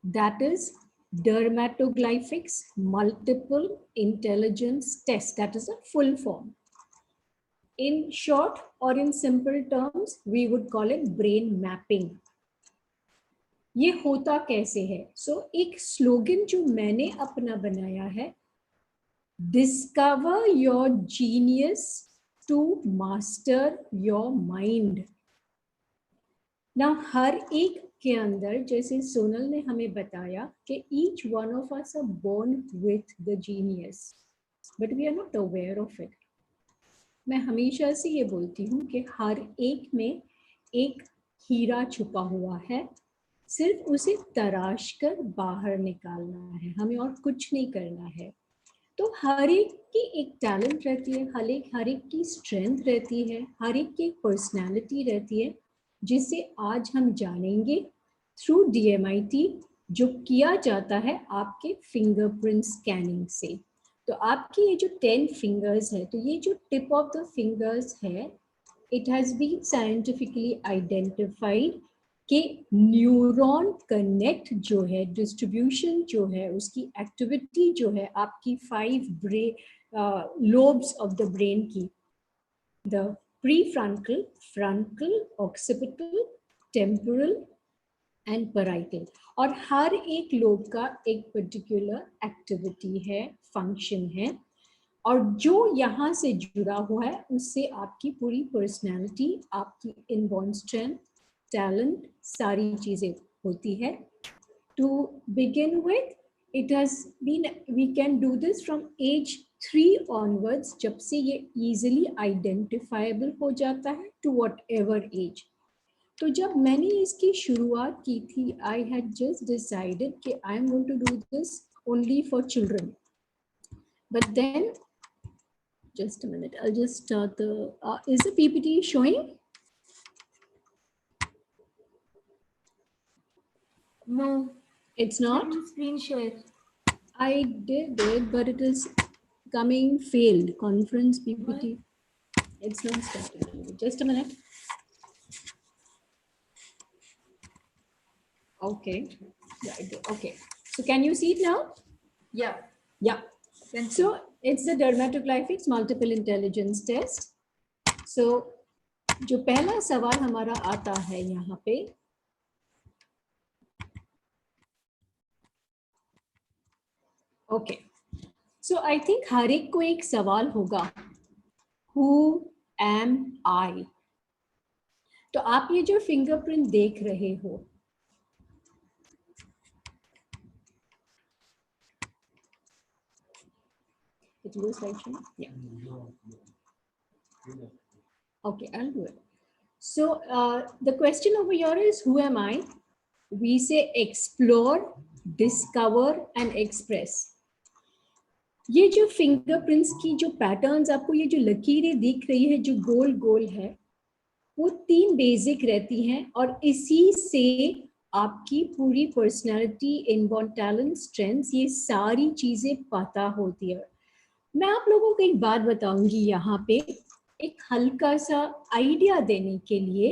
That is Dermatoglyphics Multiple Intelligence Test. That is a full form. In short or in simple terms, we would call it brain mapping. ये होता कैसे है? एक slogan जो मैंने अपना बनाया है, discover your genius to master your mind. ना हर एक के अंदर, जैसे सोनल ने हमें बताया कि each one of us are born with the genius, but we are not aware of it. मैं हमेशा से ये बोलती हूँ कि हर एक में एक हीरा छुपा हुआ है, सिर्फ उसे तराश कर बाहर निकालना है, हमें और कुछ नहीं करना है. तो हर एक की एक टैलेंट रहती है, हर एक की स्ट्रेंथ रहती है, हर एक की एक पर्सनैलिटी रहती है, जिसे आज हम जानेंगे थ्रू DMIT, जो किया जाता है आपके फिंगरप्रिंट स्कैनिंग से. तो आपकी ये जो 10 फिंगर्स है, तो ये जो टिप ऑफ द फिंगर्स है, it has been scientifically identified कि न्यूरॉन कनेक्ट जो है, डिस्ट्रीब्यूशन जो है, उसकी एक्टिविटी जो है आपकी 5 लोब्स ऑफ द ब्रेन की, the prefrontal, frontal, occipital, temporal and parietal, और हर एक लोब का एक पर्टिकुलर एक्टिविटी है, फंक्शन है, और जो यहाँ से जुड़ा हुआ है उससे आपकी पूरी पर्सनैलिटी, आपकी इनबॉर्न स्ट्रेंथ, टैलेंट, सारी चीजें होती है. To begin with, it has been, we can do this from age 3 onwards, जब से ये इजीली आइडेंटिफाइबल हो जाता है, टू वॉट एवर एज. तो जब मैंने इसकी शुरुआत की थी, आई हैड जस्ट डिसाइडेड कि I am going to do this only for children, but then just a minute, I'll just start the is the PPT showing? No, it's not. Screen share. I did it, but it is coming failed. Conference PPT. What? It's not starting. Just a minute. Okay. Yeah, okay. So can you see it now? Yeah. Yeah. So it's the Dermatoglyphics Multiple Intelligence Test. So जो पहला सवाल हमारा आता है यहाँ पे, okay, so I think हर एक को एक सवाल होगा, हु एम आई. तो आप ये जो फिंगरप्रिंट देख रहे हो, it looks like yeah. Okay, I'll do it. So the question over here is, who am I? We say explore, discover and express. ये जो फिंगरप्रिंट्स की जो पैटर्न्स, आपको ये जो लकीरें दिख रही है, जो गोल गोल है, वो 3 बेसिक रहती हैं, और इसी से आपकी पूरी पर्सनालिटी, इनबॉर्न टैलेंट, स्ट्रेंथ्स, ये सारी चीजें पता होती है. मैं आप लोगों को एक बात बताऊंगी यहाँ पे, एक हल्का सा आइडिया देने के लिए.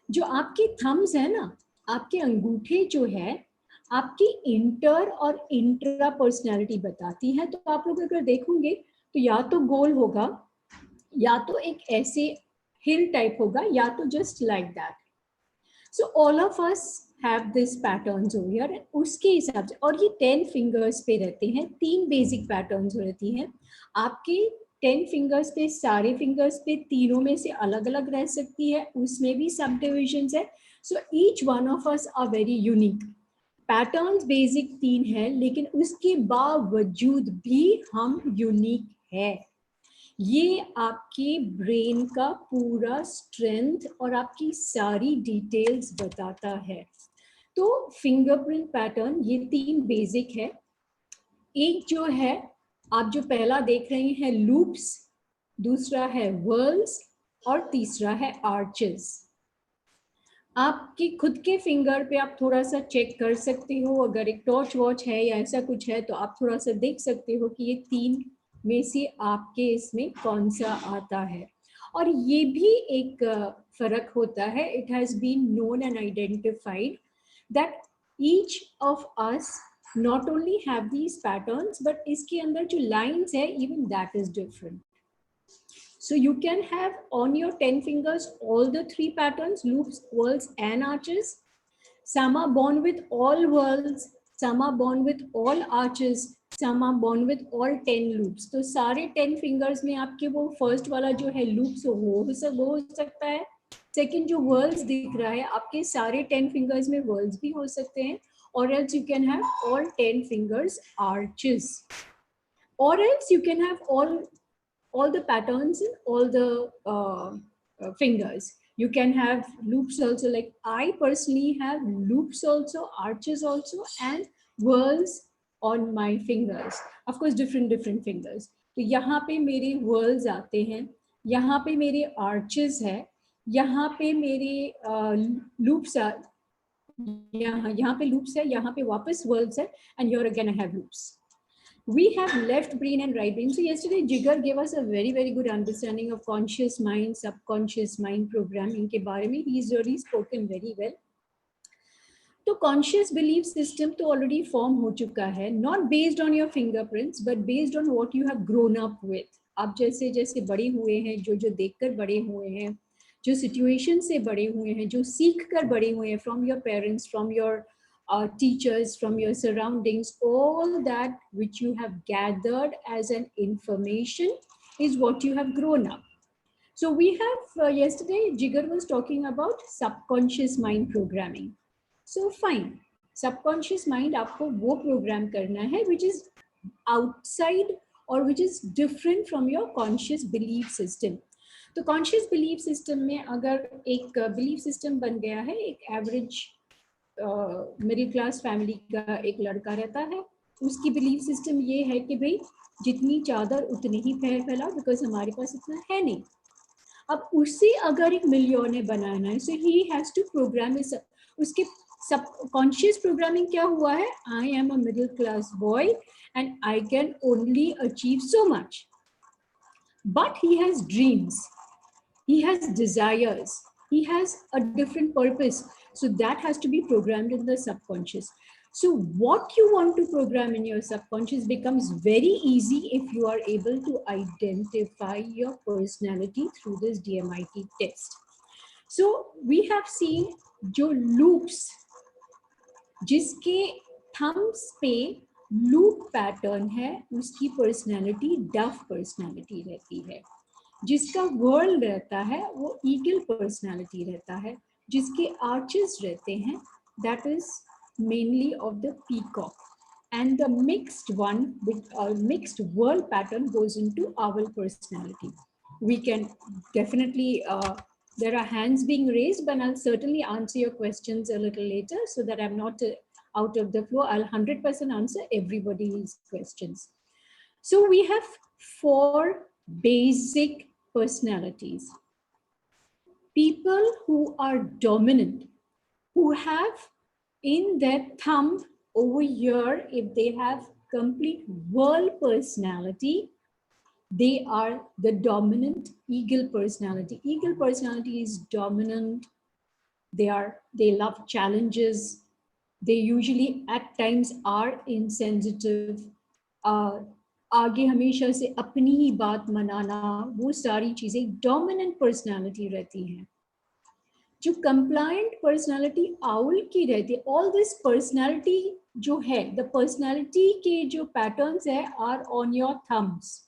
जो आपके थम्स है ना, आपके अंगूठे जो है, आपकी इंटर और इंट्रा पर्सनालिटी बताती है. तो आप लोग अगर देखोगे तो या तो गोल होगा, या तो एक ऐसे हिल टाइप होगा, या तो just like that. So all of us have this patterns over here, उसके हिसाब से. और ये 10 फिंगर्स पे रहते हैं, 3 बेसिक पैटर्न्स रहती हैं आपके 10 फिंगर्स पे. सारे फिंगर्स पे तीनों में से अलग अलग रह सकती है, उसमें भी सब डिविजन्स है. So each one of us are very unique. Patterns basic 3 है, लेकिन उसके बावजूद भी हम यूनिक है. ये आपके ब्रेन का पूरा स्ट्रेंथ और आपकी सारी डिटेल्स बताता है. तो फिंगरप्रिंट पैटर्न ये 3 बेसिक है. एक जो है, आप जो पहला देख रहे हैं, लूप्स, दूसरा है वर्ल्स, और तीसरा है आर्चेस. आपके खुद के फिंगर पे आप थोड़ा सा चेक कर सकते हो, अगर एक टॉर्च वॉच है या ऐसा कुछ है तो आप थोड़ा सा देख सकते हो कि ये 3 में से आपके इसमें कौन सा आता है. और ये भी एक फर्क होता है. It has been known and identified that each of us not only have these patterns, but इसके अंदर जो lines है, even that is different. So you can have on your 10 fingers all the three patterns, loops, whirls, and arches. Some are born with all whirls, some are born with all arches, some are born with all 10 loops. तो सारे 10 fingers में आपके वो first वाला जो है loops वो हो सकता है. Second जो whirls दिख रहा है, आपके सारे 10 fingers में whirls भी हो सकते हैं. Or else you can have all 10 fingers arches. Or else you can have all the patterns in all the fingers. You can have loops also, like I personally have loops also, arches also, and whirls on my fingers. Of course, different fingers. तो यहाँ पे मेरे whirls आते हैं, यहाँ पे मेरे arches है, यहाँ पे मेरे loops are, यहाँ पे loops है, यहाँ पे वापस whirls है, and here again I have loops. We have left brain and right brain. So yesterday Jigar gave us a very good understanding of conscious mind, subconscious mind programming के बारे में. He's really spoken very well. तो conscious belief system तो already form हो चुका है, not based on your fingerprints, but based on what you have grown up with. आप जैसे जैसे बड़े हुए हैं, जो देखकर बड़े हुए हैं, जो सिचुएशन से बड़े हुए हैं, जो सीख कर बड़े हुए हैं, from your parents, from your teachers, from your surroundings, all that which you have gathered as an information is what you have grown up. So we have yesterday Jigar was talking about subconscious mind programming. So fine, subconscious mind आपको वो program करना है which is outside or which is different from your conscious belief system. तो conscious belief system में अगर एक belief system बन गया है, एक average मिडिल क्लास फैमिली का एक लड़का रहता है, उसकी बिलीफ सिस्टम ये है कि भाई जितनी चादर उतनी ही फैलाओ, बिकॉज हमारे पास इतना है नहीं. अब उसे अगर एक मिलियनेयर बनाना है, सो ही हैज टू प्रोग्राम, उसके सबकॉन्शियस प्रोग्रामिंग क्या हुआ है, I am a middle class boy and I can only achieve so much. But he has dreams, he has desires, he has a different purpose, so that has to be programmed in the subconscious. So what you want to program in your subconscious becomes very easy if you are able to identify your personality through this DMIT test. So we have seen जो loops, जिसके thumbs पे loop pattern है, उसकी personality डफ personality रहती है. जिसका world रहता है वो ईगल पर्सनालिटी रहता है, जिसके आर्चेस रहते हैं that is mainly of the peacock, and the mixed one with mixed whorl pattern goes into our personality. We can definitely there are hands being raised, but I'll certainly answer your questions a little later so that I'm not out of the flow. I'll 100% answer everybody's questions. So we have 4 basic personalities. People who are dominant, who have in their thumb over here, if they have complete world personality, they are the dominant eagle personality. Eagle personality is dominant. They love challenges. They usually at times are insensitive. आगे हमेशा से अपनी ही बात मनाना, वो सारी चीजें dominant personality रहती हैं. जो कंप्लायंट पर्सनालिटी आउल की रहती है, ऑल दिस पर्सनालिटी जो है, द पर्सनालिटी के जो पैटर्न्स है आर ऑन योर थम्स.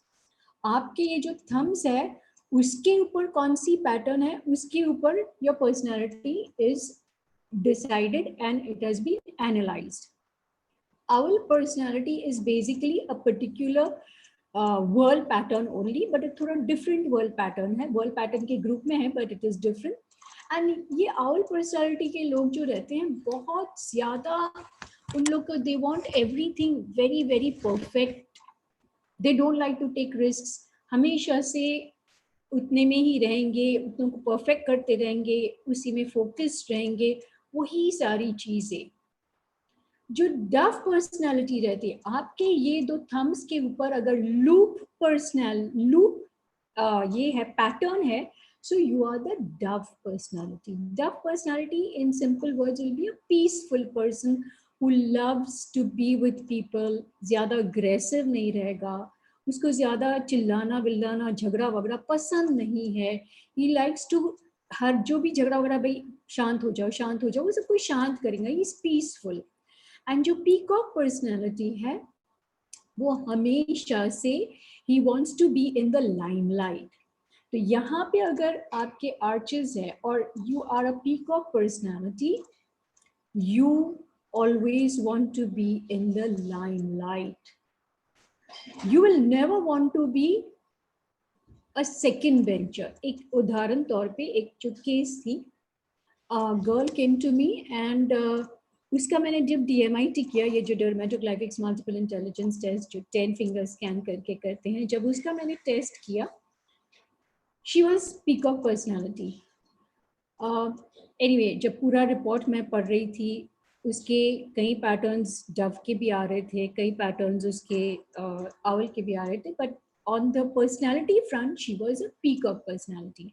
आपके ये जो थम्स है उसके ऊपर कौन सी पैटर्न है, उसके ऊपर your personality is decided and it has been analysed. Our personality is basically a particular world pattern only, but एक थोड़ा different world pattern है, world pattern के group में है, but it is different. And ये our personality के लोग जो रहते हैं बहुत ज़्यादा, उन लोग को they want everything very perfect. They don't like to take risks. हमेशा से उतने में ही रहेंगे, उतनों को perfect करते रहेंगे, उसी में focused रहेंगे, वही सारी चीज़ें. जो डफ पर्सनालिटी रहती है, आपके ये 2 थम्स के ऊपर अगर लूप ये है पैटर्न है, So you are the dove personality. Dove personality in simple words will be a peaceful person who loves to be with people, ज़्यादा aggressive नहीं रहेगा, उसको ज़्यादा चिल्लाना विल्लाना झगड़ा वगड़ा पसंद नहीं है. He likes to हर जो भी झगड़ा वगड़ा भाई शांत हो जाओ वो सब कुछ शांत करेंगे. He is peaceful. And जो peacock personality है वो हमेशा से he wants to be in the limelight. तो यहाँ पे अगर आपके आर्चेस है और you are a peacock personality, you always want to be in the limelight. You will never want to be a second bencher. एक उदाहरण तौर पे एक जो केस थी, girl came to me and उसका मैंने जब DMIT किया, ये जो डर्मेटोग्लाइफिक्स मल्टीपल इंटेलिजेंस टेस्ट जो 10 फिंगर स्कैन करके करते हैं, जब उसका मैंने टेस्ट किया, she was peacock personality. Anyway जब पूरा रिपोर्ट मैं पढ़ रही थी, उसके कई पैटर्न्स डव के भी आ रहे थे, कई पैटर्न्स उसके आउल के भी आ रहे थे, but on the personality front she was a peacock personality.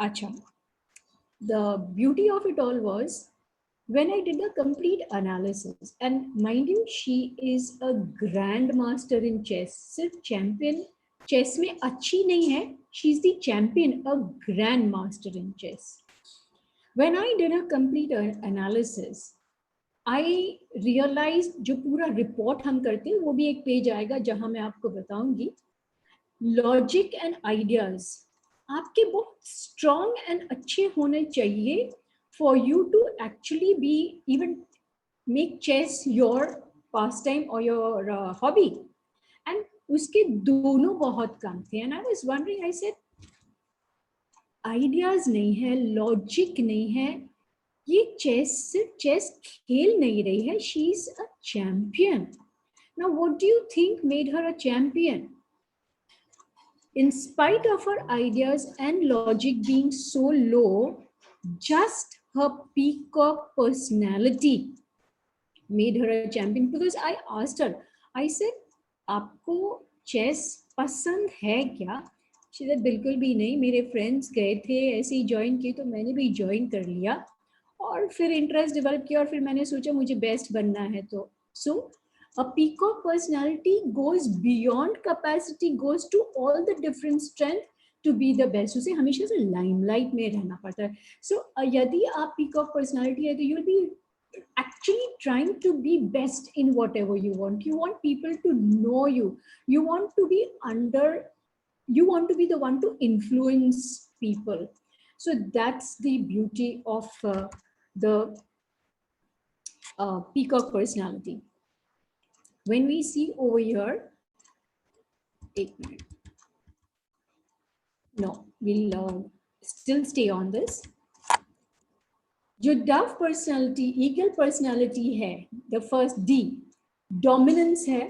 अच्छा, the beauty of it all was when I did a complete analysis, and mind you, she is a grandmaster in chess. सिर्फ champion chess में अच्छी नहीं है, she is the champion, a grandmaster in chess. When I did a complete analysis, I realized जो पूरा report हम करते हैं वो भी एक पेज आएगा जहां मैं आपको बताऊंगी, लॉजिक एंड आइडियाज आपके बहुत स्ट्रॉन्ग एंड अच्छे होने चाहिए for you to actually be even make chase your pastime और योर हॉबी. एंड उसके दोनों बहुत कम थे. And I was wondering, I said ideas नहीं है, लॉजिक नहीं है, ये चेस सिर्फ चेस खेल नहीं रही है, she is a champion. Now what do you think made her a champion? In spite of her ideas and logic being so low, just her peacock personality made her a champion. Because I asked her, I said, आपको chess पसंद है क्या? She said, बिल्कुल भी नहीं, मेरे friends गए थे ऐसे ही ज्वाइन किए तो मैंने भी ज्वाइन कर लिया और फिर इंटरेस्ट डेवलप किया और फिर मैंने सोचा मुझे बेस्ट बनना है. तो सो a peacock personality goes beyond capacity, goes to all the different strength to be the best. उसे हमेशा से limelight में रहना पड़ता है. So यदि आप peacock personality है तो you will be actually trying to be best in whatever you want. You want people to know you. You want to be you want to be the one to influence people. So that's the beauty of the peacock personality. When we see over here, 8 minutes. No, we'll still stay on this. जो dove personality, eagle personality है, the first D, dominance है,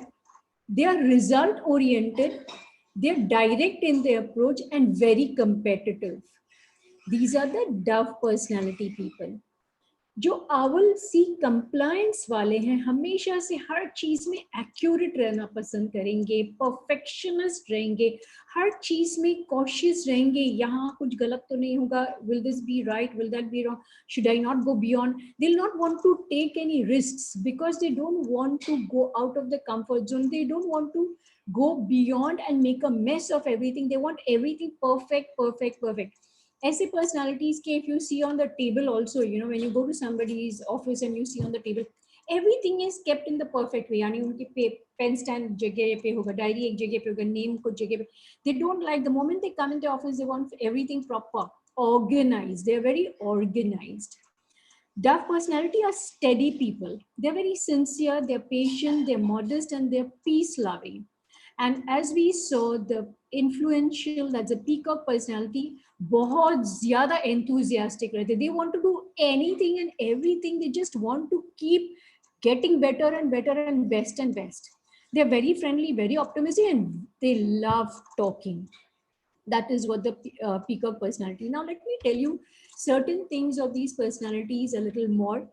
they are result oriented, they are direct in their approach and very competitive. These are the dove personality people. जो owl सी compliance वाले हैं, हमेशा से हर चीज में एक्यूरेट रहना पसंद करेंगे, परफेक्शनिस्ट रहेंगे, हर चीज में कॉशियस रहेंगे, यहाँ कुछ गलत तो नहीं होगा, will this be right, will that be wrong, should I not go beyond. They will not want to take any risks because they don't want to go out of the comfort zone. They don't want to go beyond and make a mess of everything. They want everything perfect. ऐसे personalities के if you see on the table also, you know, when you go to somebody's office and you see on the table, everything is kept in the perfect way. यानी उनके pen stand जगह पे होगा, diary एक जगह पे होगा, name कुछ जगह पे. They don't like, the moment they come into office, they want everything proper, organized. They're very organized. Dove personality are steady people. They're very sincere, they're patient, they're modest, and they're peace loving. And as we saw, the influential, that's a peacock personality, बहुत ज़्यादा enthusiastic रहते. They want to do anything and everything. They just want to keep getting better and better and best and best. They're very friendly, very optimistic, and they love talking. That is what the peacock personality. Now let me tell you certain things of these personalities a little more.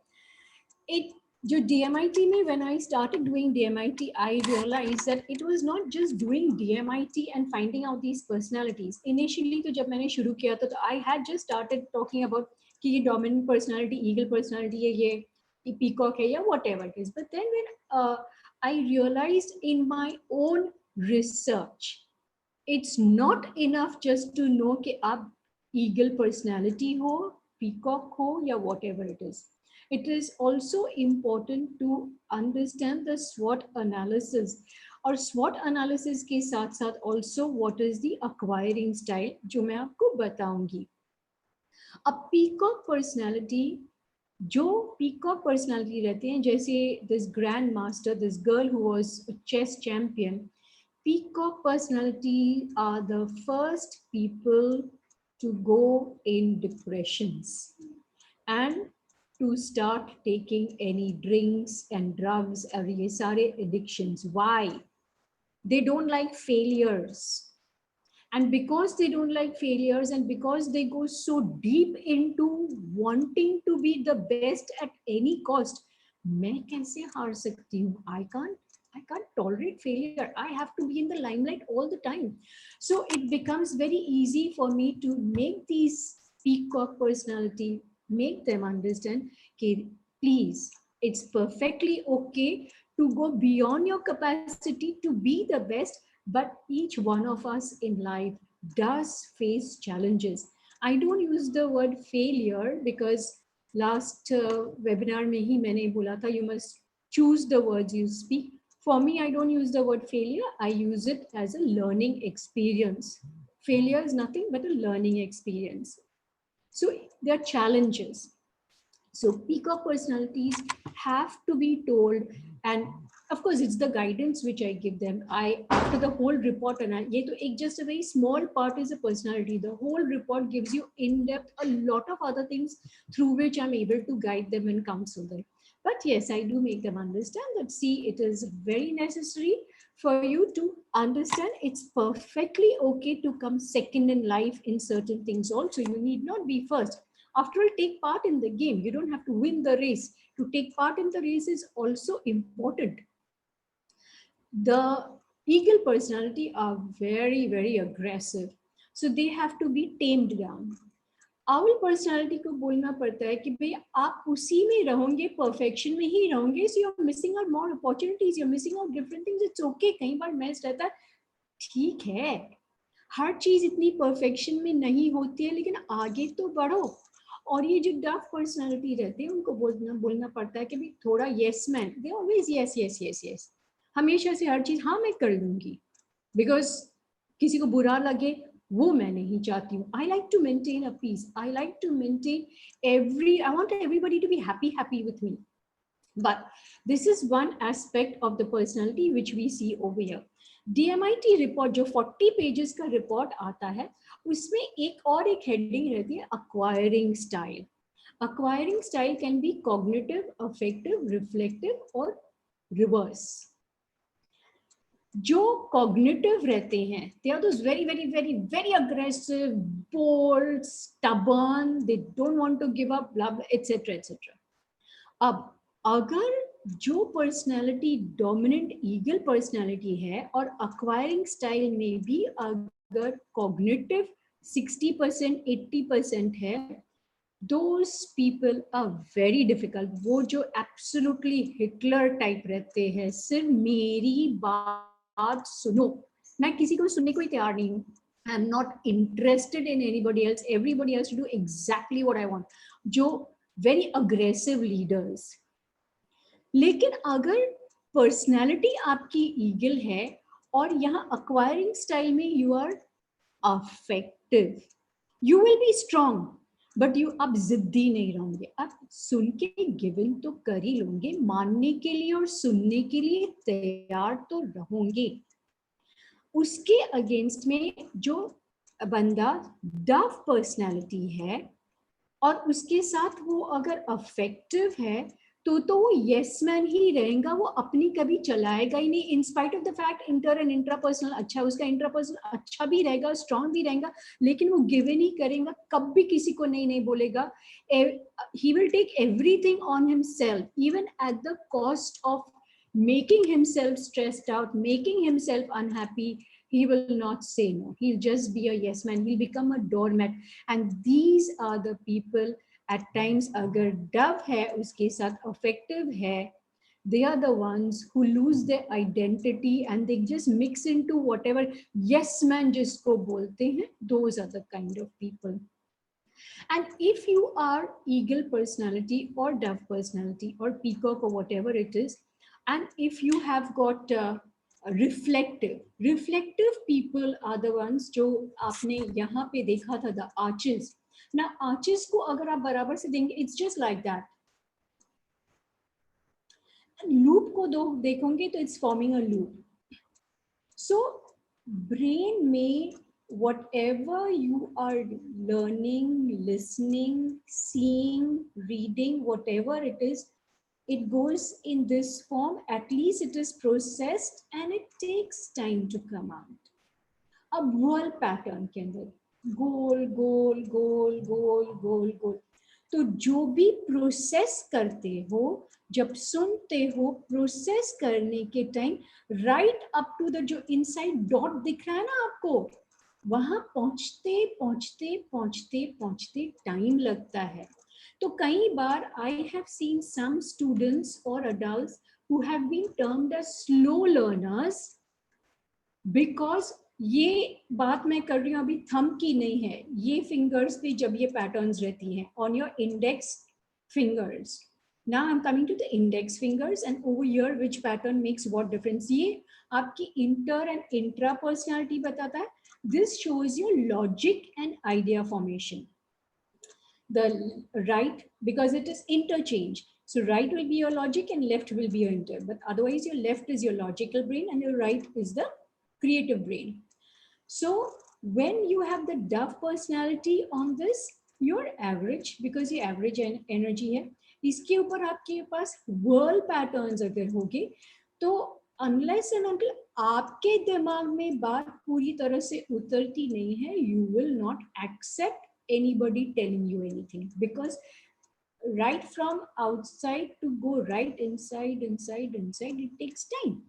जो DMIT में when I started doing DMIT, I realized that it was not just doing DMIT and finding out these personalities. Initially तो जब मैंने शुरू किया था तो I had just started talking about कि ये dominant personality, eagle personality है, ये peacock है या whatever it is. But then when I realized in my own research, it's not enough just to know कि आप eagle personality हो, peacock हो या whatever it is. It is also important to understand the SWOT analysis और SWOT analysis के साथ साथ also what is the acquiring style जो मैं आपको बताऊंगी. A peacock personality, जो peacock personality रहते हैं, जैसे this grandmaster, this girl who was a chess champion, peacock personality are the first people to go in depressions and to start taking any drinks and drugs or ये सारे addictions. Why? They don't like failures. And because they don't like failures and because they go so deep into wanting to be the best at any cost, मैं कैसे हार सकती हूँ? I can't tolerate failure. I have to be in the limelight all the time. So it becomes very easy for me to make these peacock personality, make them understand, okay, please, it's perfectly okay to go beyond your capacity to be the best, but each one of us in life does face challenges. I don't use the word failure because last webinar में ही मैंने बोला था you must choose the words you speak. For me, I don't use the word failure. I use it as a learning experience. Failure is nothing but a learning experience. So there are challenges. So peacock personalities have to be told, and of course it's the guidance which I give them. I after the whole report, and ये तो एक just a very small part is a personality. The whole report gives you in depth a lot of other things through which I'm able to guide them and counsel them. But yes, I do make them understand that see, it is very necessary for you to understand it's perfectly okay to come second in life in certain things also. You need not be first. After all, take part in the game. You don't have to win the race. To take part in the race is also important. The eagle personality are very, very aggressive. So they have to be tamed down. Owl personality को बोलना पड़ता है कि भाई आप उसी में रहोगे, perfection में ही रहोगे, so you're missing out more opportunities, you're missing out different things. It's okay. कई बार मैच रहता है, ठीक है, हर चीज इतनी perfection में नहीं होती है, लेकिन आगे तो बढ़ो. और ये जो डफ पर्सनालिटी रहते हैं उनको बोलना पड़ता है कि भाई थोड़ा yes man, they always yes yes yes yes, हमेशा से हर चीज हाँ मैं कर लूंगी, बिकॉज किसी को बुरा लगे वो मैं नहीं चाहती हूँ. I like to maintain a peace, I like to maintain I want everybody to be happy with me. But this is one aspect of the personality which we see over here. DMIT report जो 40 pages का report आता है, उसमें एक heading रहती है acquiring style. Acquiring style can be cognitive, affective, reflective or reverse. जो cognitive रहते हैं, they are those very very very very aggressive, bold, stubborn, they don't want to give up, blah blah etc etc. अब अगर जो personality dominant eagle personality है और acquiring style में भी अगर कॉग्निटिव 60% 80% है, those people are very difficult. वो जो एब्सोल्युटली हिटलर टाइप रहते हैं, सिर्फ मेरी बात सुनो, मैं किसी को सुनने को ही तैयार नहीं हूँ. I am not interested in anybody else. Everybody has to do exactly what I want. जो very aggressive leaders. लेकिन अगर पर्सनालिटी आपकी ईगल है और यहाँ अक्वायरिंग स्टाइल में you are affective, you will be strong, but you अब जिद्दी नहीं रहोगे, आप सुन के गिवन तो कर ही लोगे, मानने के लिए और सुनने के लिए तैयार तो रहोगे. उसके अगेंस्ट में जो बंदा डफ पर्सनालिटी है और उसके साथ वो अगर अफेक्टिव है, तो वो यस मैन ही रहेगा, वो अपनी कभी चलाएगा ही नहीं, in spite of the fact inter and intrapersonal अच्छा, उसका इंट्रापर्सनल अच्छा भी रहेगा, स्ट्रांग भी रहेगा, लेकिन वो गिव इन ही करेगा, कभी किसी को नहीं नहीं बोलेगा. He will take everything on himself, even at the cost of making himself stressed out, making himself unhappy. He will not say no. He'll just be a yes man. He'll become a doormat. And these are the people at times, अगर Dove है उसके साथ affective है, they are the ones who lose their identity and they just mix into whatever yes man जिसको बोलते हैं. Those are the kind of people. And if you are eagle personality or dove personality or peacock or whatever it is, and if you have got reflective people are the ones जो आपने यहाँ पे देखा था, the arches. Now arches को अगर आप बराबर से देंगे, it's just like that. Loop को दो देखोगे तो it's forming a loop. So brain में whatever you are learning, listening, seeing, reading, whatever it is, it goes in this form. At least it is processed and it takes time to come out. अब whorl pattern के अंदर गोल गोल गोल गोल गोल गोल, तो जो भी process करते हो, जब सुनते हो, प्रोसेस करने के time right up to the जो इनसाइड डॉट दिख रहा है ना आपको, वहां पहुंचते पहुंचते पहुंचते पहुंचते टाइम लगता है. तो कई बार I have seen some students और adults who have been termed as slow learners, because ये बात मैं कर रही हूँ अभी थंब की नहीं है, ये फिंगर्स पे जब ये पैटर्न्स रहती हैं on your index fingers. Now I'm coming to the index fingers and over here which pattern makes what difference. ये आपकी inter and intra personality बताता है. This shows you logic and idea formation. The right, because it is interchange. So right will be your logic and left will be your inter. But otherwise your left is your logical brain and your right is the creative brain. So when you have the dove personality on this, you're average because ये average energy है. इसके ऊपर आपके पास world patterns अगर होंगे, तो unless and until आपके दिमाग में बात पूरी तरह से उतरती नहीं है, you will not accept anybody telling you anything, because right from outside to go right inside, it takes time.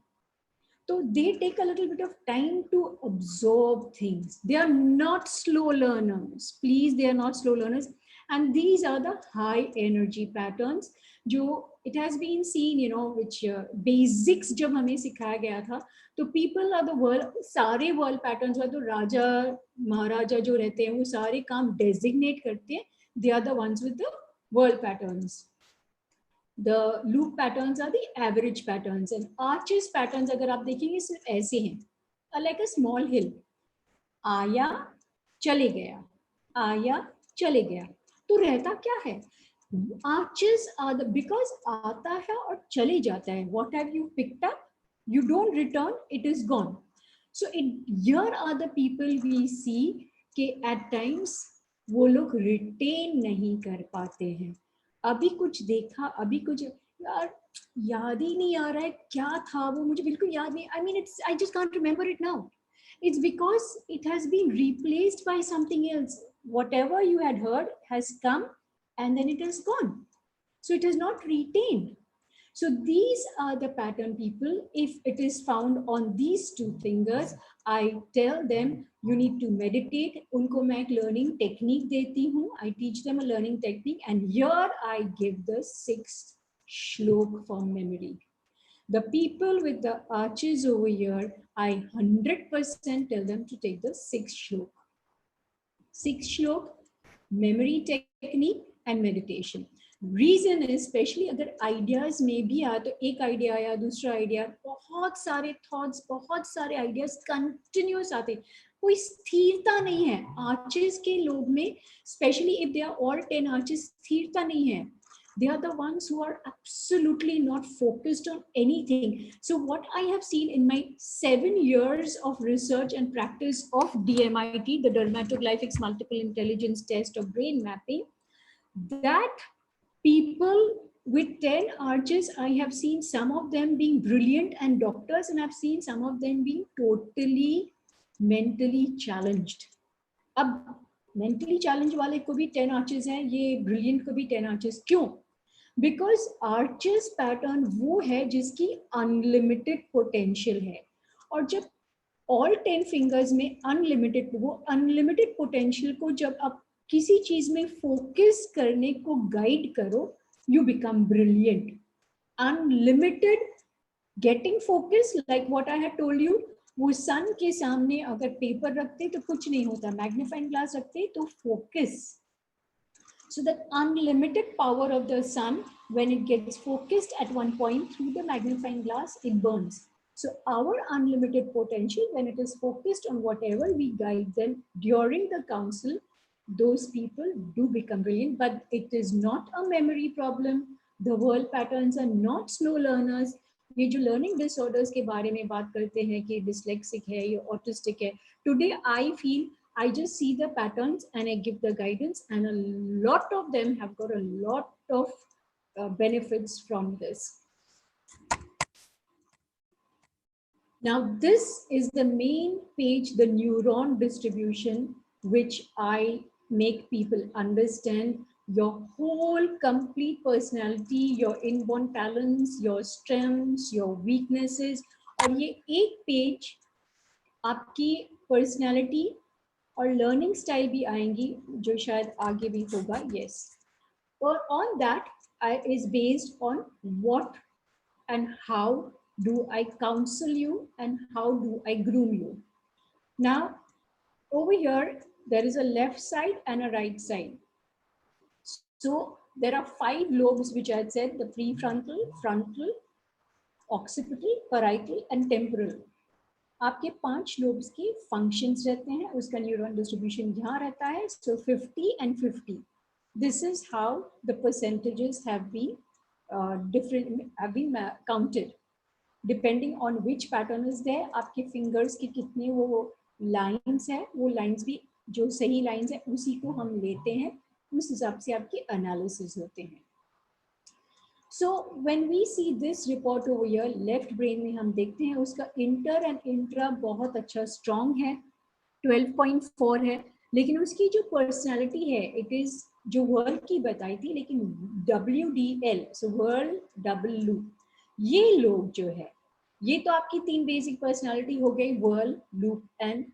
So they take a little bit of time to absorb things. They are not slow learners. Please, they are not slow learners. And these are the high energy patterns. जो it has been seen, you know, which basics जब हमें सिखाया गया था, तो people are the world, सारे world patterns हैं, तो राजा महाराजा जो रहते हैं वो सारे काम designate करते हैं. They are the ones with the world patterns. The loop patterns are the average patterns and arches patterns अगर आप देखेंगे सिर्फ ऐसे हैं, like a small hill. आया चले गया, आया चले गया, तो रहता क्या है? Arches are the, because आता है और चले जाता है. What have you picked up? You don't return, it is gone. So here are the people we see कि at times वो लोग retain नहीं कर पाते हैं. अभी कुछ देखा, अभी कुछ यार याद ही नहीं आ रहा है क्या था वो, मुझे बिल्कुल याद नहीं. I mean, it's, I just can't remember it now. It's because it has been replaced by something else. Whatever you had heard has come and then it has gone. So it is not retained. So these are the pattern people. If it is found on these two fingers, I tell them you need to meditate. उनको मैं एक learning technique देती हूँ. I teach them a learning technique, and here I give the 6th shlok for memory. The people with the arches over here, I 100% tell them to take the 6th shlok. 6th shlok, memory technique and meditation. Reason है specially अगर ideas में भी आया, तो एक idea आया, दूसरा idea, बहुत सारे थॉट्स, बहुत सारे आइडियाज कंटिन्यूस आते, कोई स्थिरता नहीं है. आर्चेस के लोग में specially if they are all 10 arches, स्थिरता नहीं है. They are the ones who are absolutely not focused on anything. So what I have seen in my 7 years of research and practice of DMIT, the Dermatoglyphics Multiple Intelligence Test of Brain Mapping, that people with 10 arches, I have seen some of them being brilliant and doctors, and I've seen some of them being totally mentally challenged. अब mentally challenged वाले को भी 10 arches हैं, ये brilliant को भी 10 arches, क्यों? Because arches pattern वो है जिसकी unlimited potential है, और जब ऑल 10 फिंगर्स में अनलिमिटेड, वो अनलिमिटेड पोटेंशियल को जब आप किसी चीज में फोकस करने को गाइड करो, you become brilliant. Unlimited getting focus, like what I have told you, वो सन के सामने अगर पेपर रखते तो कुछ नहीं होता, मैग्नीफाइंग ग्लास रखते तो focus. So that unlimited power of the sun, when it gets focused at one point through the magnifying glass, it burns. So our unlimited potential, when it is focused on whatever we guide them during the council, those people do become brilliant. But it is not a memory problem. The world patterns are not slow learners. ये जो learning disorders के बारे में बात करते हैं कि dyslexic है या ऑटिस्टिक है, today I feel I just see the patterns and I give the guidance, and a lot of them have got a lot of benefits from this. Now, this is the main page, the neuron distribution, which I make people understand your whole complete personality, your inborn talents, your strengths, your weaknesses. और ये एक page आपकी personality और learning style भी आएंगी, जो शायद आगे भी होगा. यस, और on that is based on what and how do I counsel you and how do I groom you. Now, over here, there is a left side and a right side. So there are 5 lobes which I said: the prefrontal, frontal, occipital, parietal and temporal. आपके 5 lobes के functions रहते हैं, उसका neuron distribution यहाँ रहता है. So 50 and 50, this is how the percentages have been different, have been counted depending on which pattern is there. आपके fingers के कितने वो लाइंस है, वो लाइंस भी जो सही लाइंस है उसी को हम लेते हैं, उस हिसाब से आपके एनालिसिस होते हैं. So when we see this report over here, left brain में हम देखते हैं उसका इंटर एंड इंट्रा बहुत अच्छा स्ट्रॉन्ग है, 12.4 है. लेकिन उसकी जो पर्सनालिटी है, इट इज जो वर्ल्ड की बताई थी, लेकिन WDL, सो वर्ल्ड डब्ल्यू, ये लोग जो है, ये तो आपकी 3 बेसिक पर्सनालिटी हो गई, वर्ल्ड, लूप एंड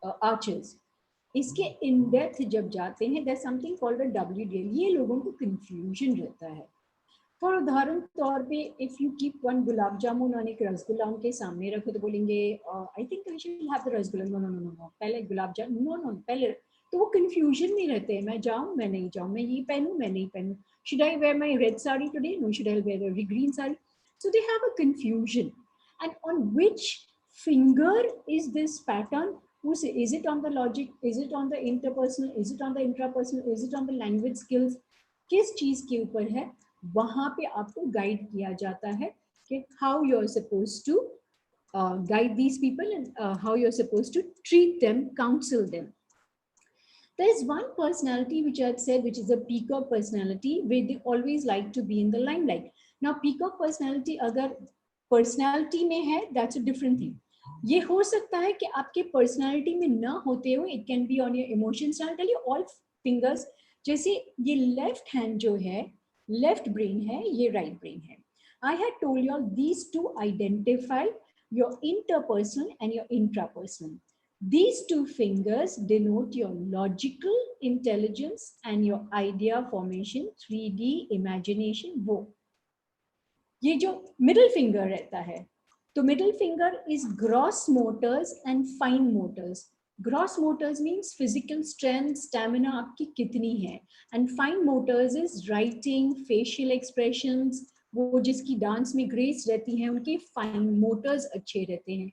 आर्चर्स. इसके इन डेप्थ जब जाते हैं, that something called a WDL. ये लोगों को कंफ्यूजन रहता है. फॉर उदाहरण तौर पे, if you keep one gulab jamun और एक रसगुल्ला उनके सामने रखो तो बोलेंगे I think I should have the rasgulla, no no no no, पहले गुलाब जामुन, नो नो पहले. तो वो कंफ्यूजन में रहते हैं, मैं जाऊँ मैं नहीं जाऊँ, मैं ये पहनूँ मैं नहीं पहनूँ, should I wear my red sari today, no should I wear a green sari. So they have a confusion. And on which finger is this pattern? Is it on the logic? Is it on the interpersonal? Is it on the intrapersonal? Is it on the language skills? किस चीज के ऊपर है, वहां पे आपको guide किया जाता है कि how you are suppose to guide these people and how you're supposed to treat them, counsel them. There's one personality which I've said, which is a peacock personality, where they always like to be in the limelight. Now, peacock personality अगर personality में है, that's a different thing. ये हो सकता है कि आपके personality में ना होते हुए, it can be on your emotions. I tell you all fingers, जैसे ये लेफ्ट हैंड जो है, लेफ्ट ब्रेन है, ये राइट ब्रेन है. I had told you all these two identify your interpersonal and your intrapersonal. These 2 fingers denote your logical intelligence and your idea formation, 3D imagination. वो ये जो middle finger रहता है, तो middle finger is gross Motors and fine Motors. Gross Motors means physical strength, stamina आपकी कितनी है, and fine Motors is writing, facial expressions, वो जिसकी डांस में ग्रेस रहती है, उनके फाइन मोटर्स अच्छे रहते हैं.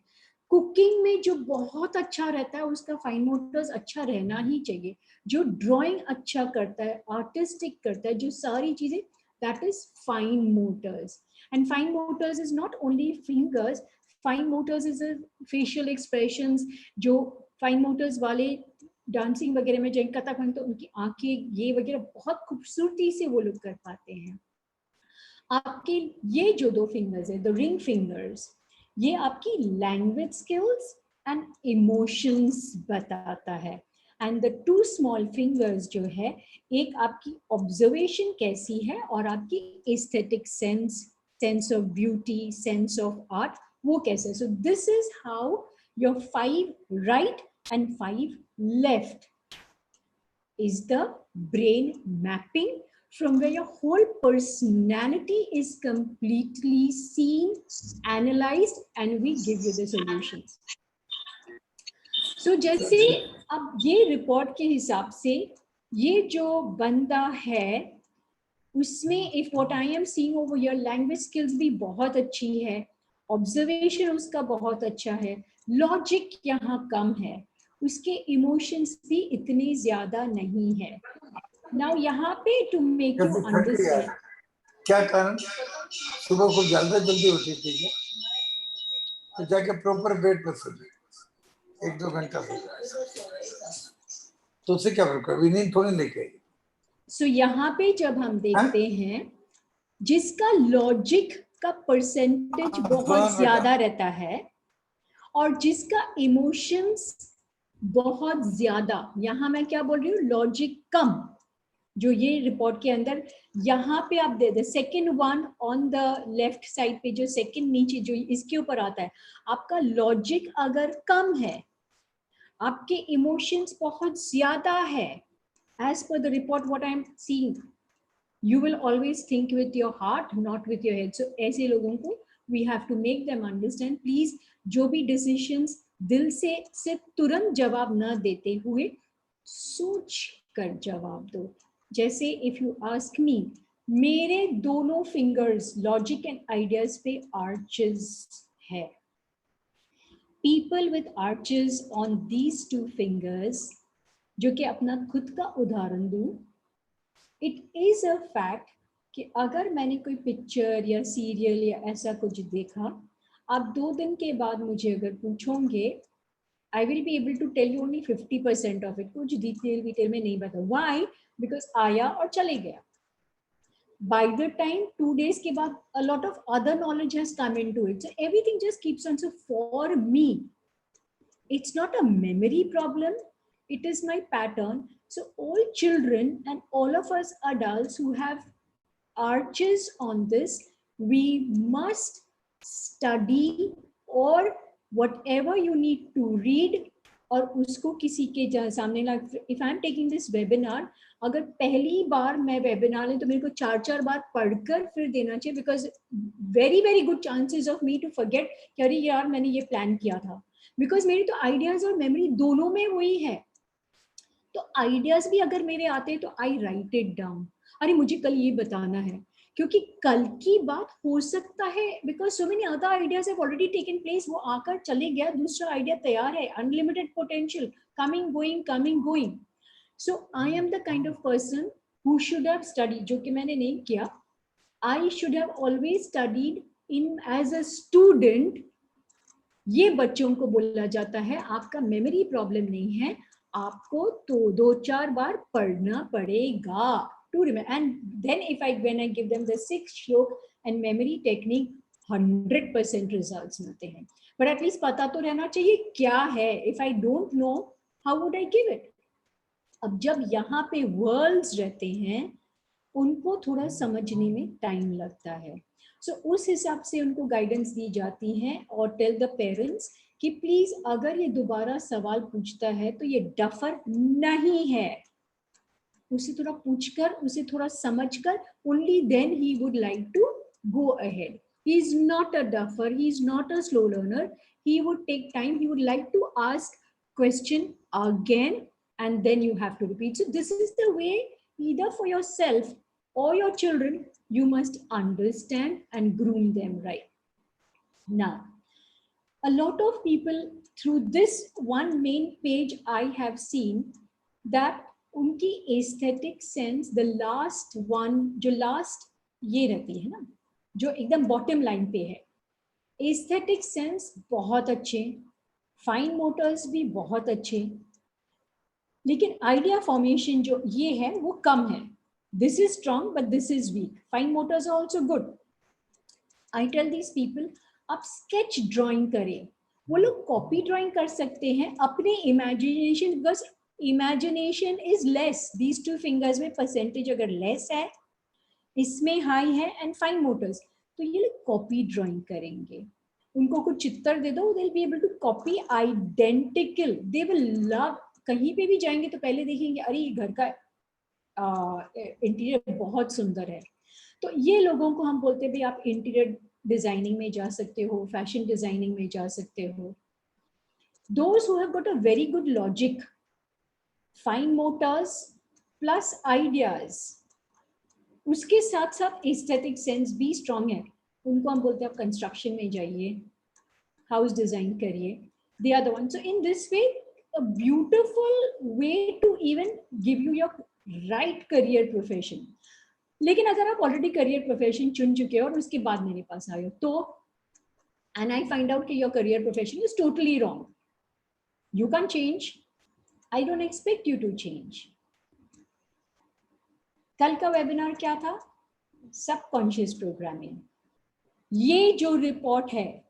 कुकिंग में जो बहुत अच्छा रहता है, उसका फाइन मोटर्स अच्छा रहना ही चाहिए. जो ड्राइंग अच्छा करता है, आर्टिस्टिक करता है, जो सारी चीजें, that is fine motors. And fine motors is not only fingers, fine motors is a facial expressions. जो fine motors वाले डांसिंग वगैरह में जाएंगे, कथक, तो उनकी आंखें ये वगैरह बहुत खूबसूरती से वो लोग कर पाते हैं. आपके ये जो दो फिंगर्स है, द रिंग फिंगर्स, ये आपकी लैंग्वेज स्किल्स एंड इमोशंस बताता है। And the two small fingers जो है, एक आपकी ऑब्जर्वेशन कैसी है और आपकी aesthetic sense, sense of beauty, sense of art, वो कैसे। So this is how your 5 right and 5 left is the brain mapping from where your whole personality is completely seen, analyzed, and we give you the solutions. So जैसे अब ये report के हिसाब से ये जो बंदा है उसमें if what I am seeing over here, language skills भी बहुत अच्छी है, ऑब्जर्वेशन उसका बहुत अच्छा है, लॉजिक यहाँ कम है, उसके इमोशंस भी इतने ज्यादा नहीं है। नाउ यहाँ पे टू मेक यू अंडरस्टैंड, क्या कारण, सुबह को ज्यादा जल्दी उठी थी क्या? तो जाके प्रॉपर बेड पर सो जाए, 1-2 घंटा सो जाए, तो उससे क्या फर्क है? नींद थोड़ी लेके आई। सो यहाँ पे जब हम देखते हैं जिसका लॉजिक का परसेंटेज बहुत ज्यादा रहता है और जिसका इमोशंस बहुत ज्यादा, यहाँ मैं क्या बोल रही हूँ, लॉजिक कम, जो ये रिपोर्ट के अंदर यहाँ पे आप दे दे second one on the left side पे, जो सेकेंड नीचे जो इसके ऊपर आता है, आपका लॉजिक अगर कम है, आपके इमोशंस बहुत ज्यादा है, as per the report what I am seeing, you will always think with your heart, not with your head. So ऐसे लोगों को we have to make them understand, please जो भी decisions दिल से सिर्फ तुरंत जवाब न देते हुए सोच कर जवाब दो। जैसे if you ask me, मेरे दोनों फिंगर्स लॉजिक एंड आइडियाज पे आर्चेस है। People with arches on these two fingers, जो कि अपना खुद का उदाहरण दूं, इट इज अ फैक्ट कि अगर मैंने कोई पिक्चर या सीरियल या ऐसा कुछ देखा, आप 2 दिन के बाद मुझे अगर पूछोगे, I will be able to tell you only 50% of it, कुछ डिटेल में नहीं बता। व्हाई? बिकॉज आया और चले गया। By the time 2 days के बाद a lot of other knowledge has come into it, so everything just keeps on. So for me, it's not a memory problem, it is my pattern. So all children and all of us adults who have arches on this, we must study or whatever you need to read, और उसको किसी के सामने ना, if I am taking this webinar, अगर पहली बार मैं webinar लें तो मेरे को 4-4 बार पढ़कर फिर देना चाहिए, because very very good chances of me to forget कि अरे यार मैंने ये प्लान किया था, बिकॉज मेरी तो आइडियाज और मेमोरी दोनों में वही है। तो आइडियाज भी अगर मेरे आते हैं तो आई राइट इट डाउन, अरे मुझे कल ये बताना है, क्योंकि कल की बात हो सकता है, because so many other ideas have already taken place, वो आकर चले गया, दूसरा आइडिया तैयार है, unlimited potential, coming going. So I am the kind of person who should have studied, जो कि मैंने नहीं किया, I should have always studied in as a student. ये बच्चों को बोला जाता है आपका मेमोरी प्रॉब्लम नहीं है, आपको तो 2-4 बार पढ़ना पड़ेगा to remember. And then when I give them the 6 श्लोक and memory technique, 100% results मिलते हैं, but at least पता तो रहना चाहिए क्या है। If I don't know, how would I give it? अब जब यहाँ पे words रहते हैं, उनको थोड़ा समझने में टाइम लगता है, सो उस हिसाब से उनको गाइडेंस दी जाती है, और टेल द पेरेंट्स कि प्लीज अगर ये दोबारा सवाल पूछता है तो ये डफर नहीं है, उसे थोड़ा पूछकर, उसे थोड़ा समझकर, only then he would like to go ahead. He is not a duffer, he is not a slow learner, he would take time, he would like to ask question again and then you have to repeat. So this is the way, either for yourself or your children, you must understand and groom them right. Now, a lot of people through this one main page I have seen that उनकी aesthetic sense, the last one, जो last ये रहती है ना, जो एकदम bottom line पे है, एस्थेटिक सेंस बहुत अच्छे, फाइन मोटर्स भी बहुत अच्छे, लेकिन आइडिया फॉर्मेशन जो ये है वो कम है। This is strong but this is weak. Fine motors are also good I tell these people आप स्केच ड्राइंग करें, वो लोग कॉपी ड्राइंग कर सकते हैं अपने imagination, because imagination is less, these two fingers में परसेंटेज अगर लेस है, इसमें हाई है, एंड फाइन मोटर्स, तो ये लोग कॉपी ड्राइंग करेंगे। उनको कुछ चित्र दे दो, they will be able to copy identical, they will love. कहीं पे भी जाएंगे तो पहले देखेंगे अरे ये घर का इंटीरियर बहुत सुंदर है। तो ये लोगों को हम बोलते हैं भाई आप इंटीरियर डिजाइनिंग में जा सकते हो, फैशन डिजाइनिंग में जा सकते हो। Those who have got a very good logic, fine motors plus ideas, उसके साथ साथ एस्थेटिक सेंस भी स्ट्रांग है, उनको हम बोलते हैं आप कंस्ट्रक्शन में जाइए, हाउस डिजाइन करिए, they are the one. So in this way a beautiful way to even give you your right career profession। लेकिन अगर आप ऑलरेडी करियर प्रोफेशन चुन चुके हो और उसके बाद मेरे पास आए हो तो, एंड आई फाइंड आउट कि your career profession is totally wrong, you can change, I don't expect you to change. कल का वेबिनार क्या था? Subconscious programming. ये जो रिपोर्ट है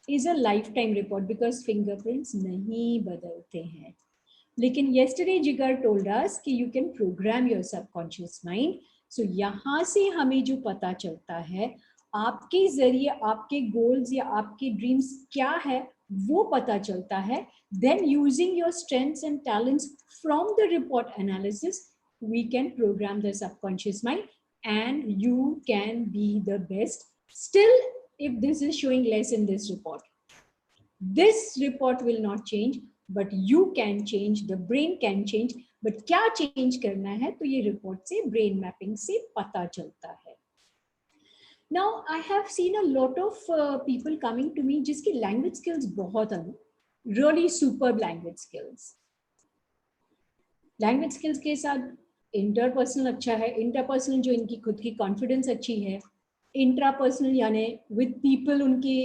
is a life time report, because fingerprints नहीं बदलते हैं। लेकिन yesterday जिगर told us कि you can program your subconscious mind। So यहाँ से हमें जो पता चलता है आपके जरिए आपके गोल्स या आपके ड्रीम्स क्या है वो पता चलता है। Then using your strengths and talents from the report analysis, we can program the subconscious mind and you can be the best. Still, if this is showing less in this report will not change, but you can change, the brain can change। but क्या change करना है तो ये report से, brain mapping से पता चलता है। Now I have seen a lot of people coming to me जिसकी language skills बहुत हैं, really superb language skills। language skills के साथ interpersonal अच्छा है, interpersonal जो इनकी खुद की confidence अच्छी है, intrapersonal यानी with people उनकी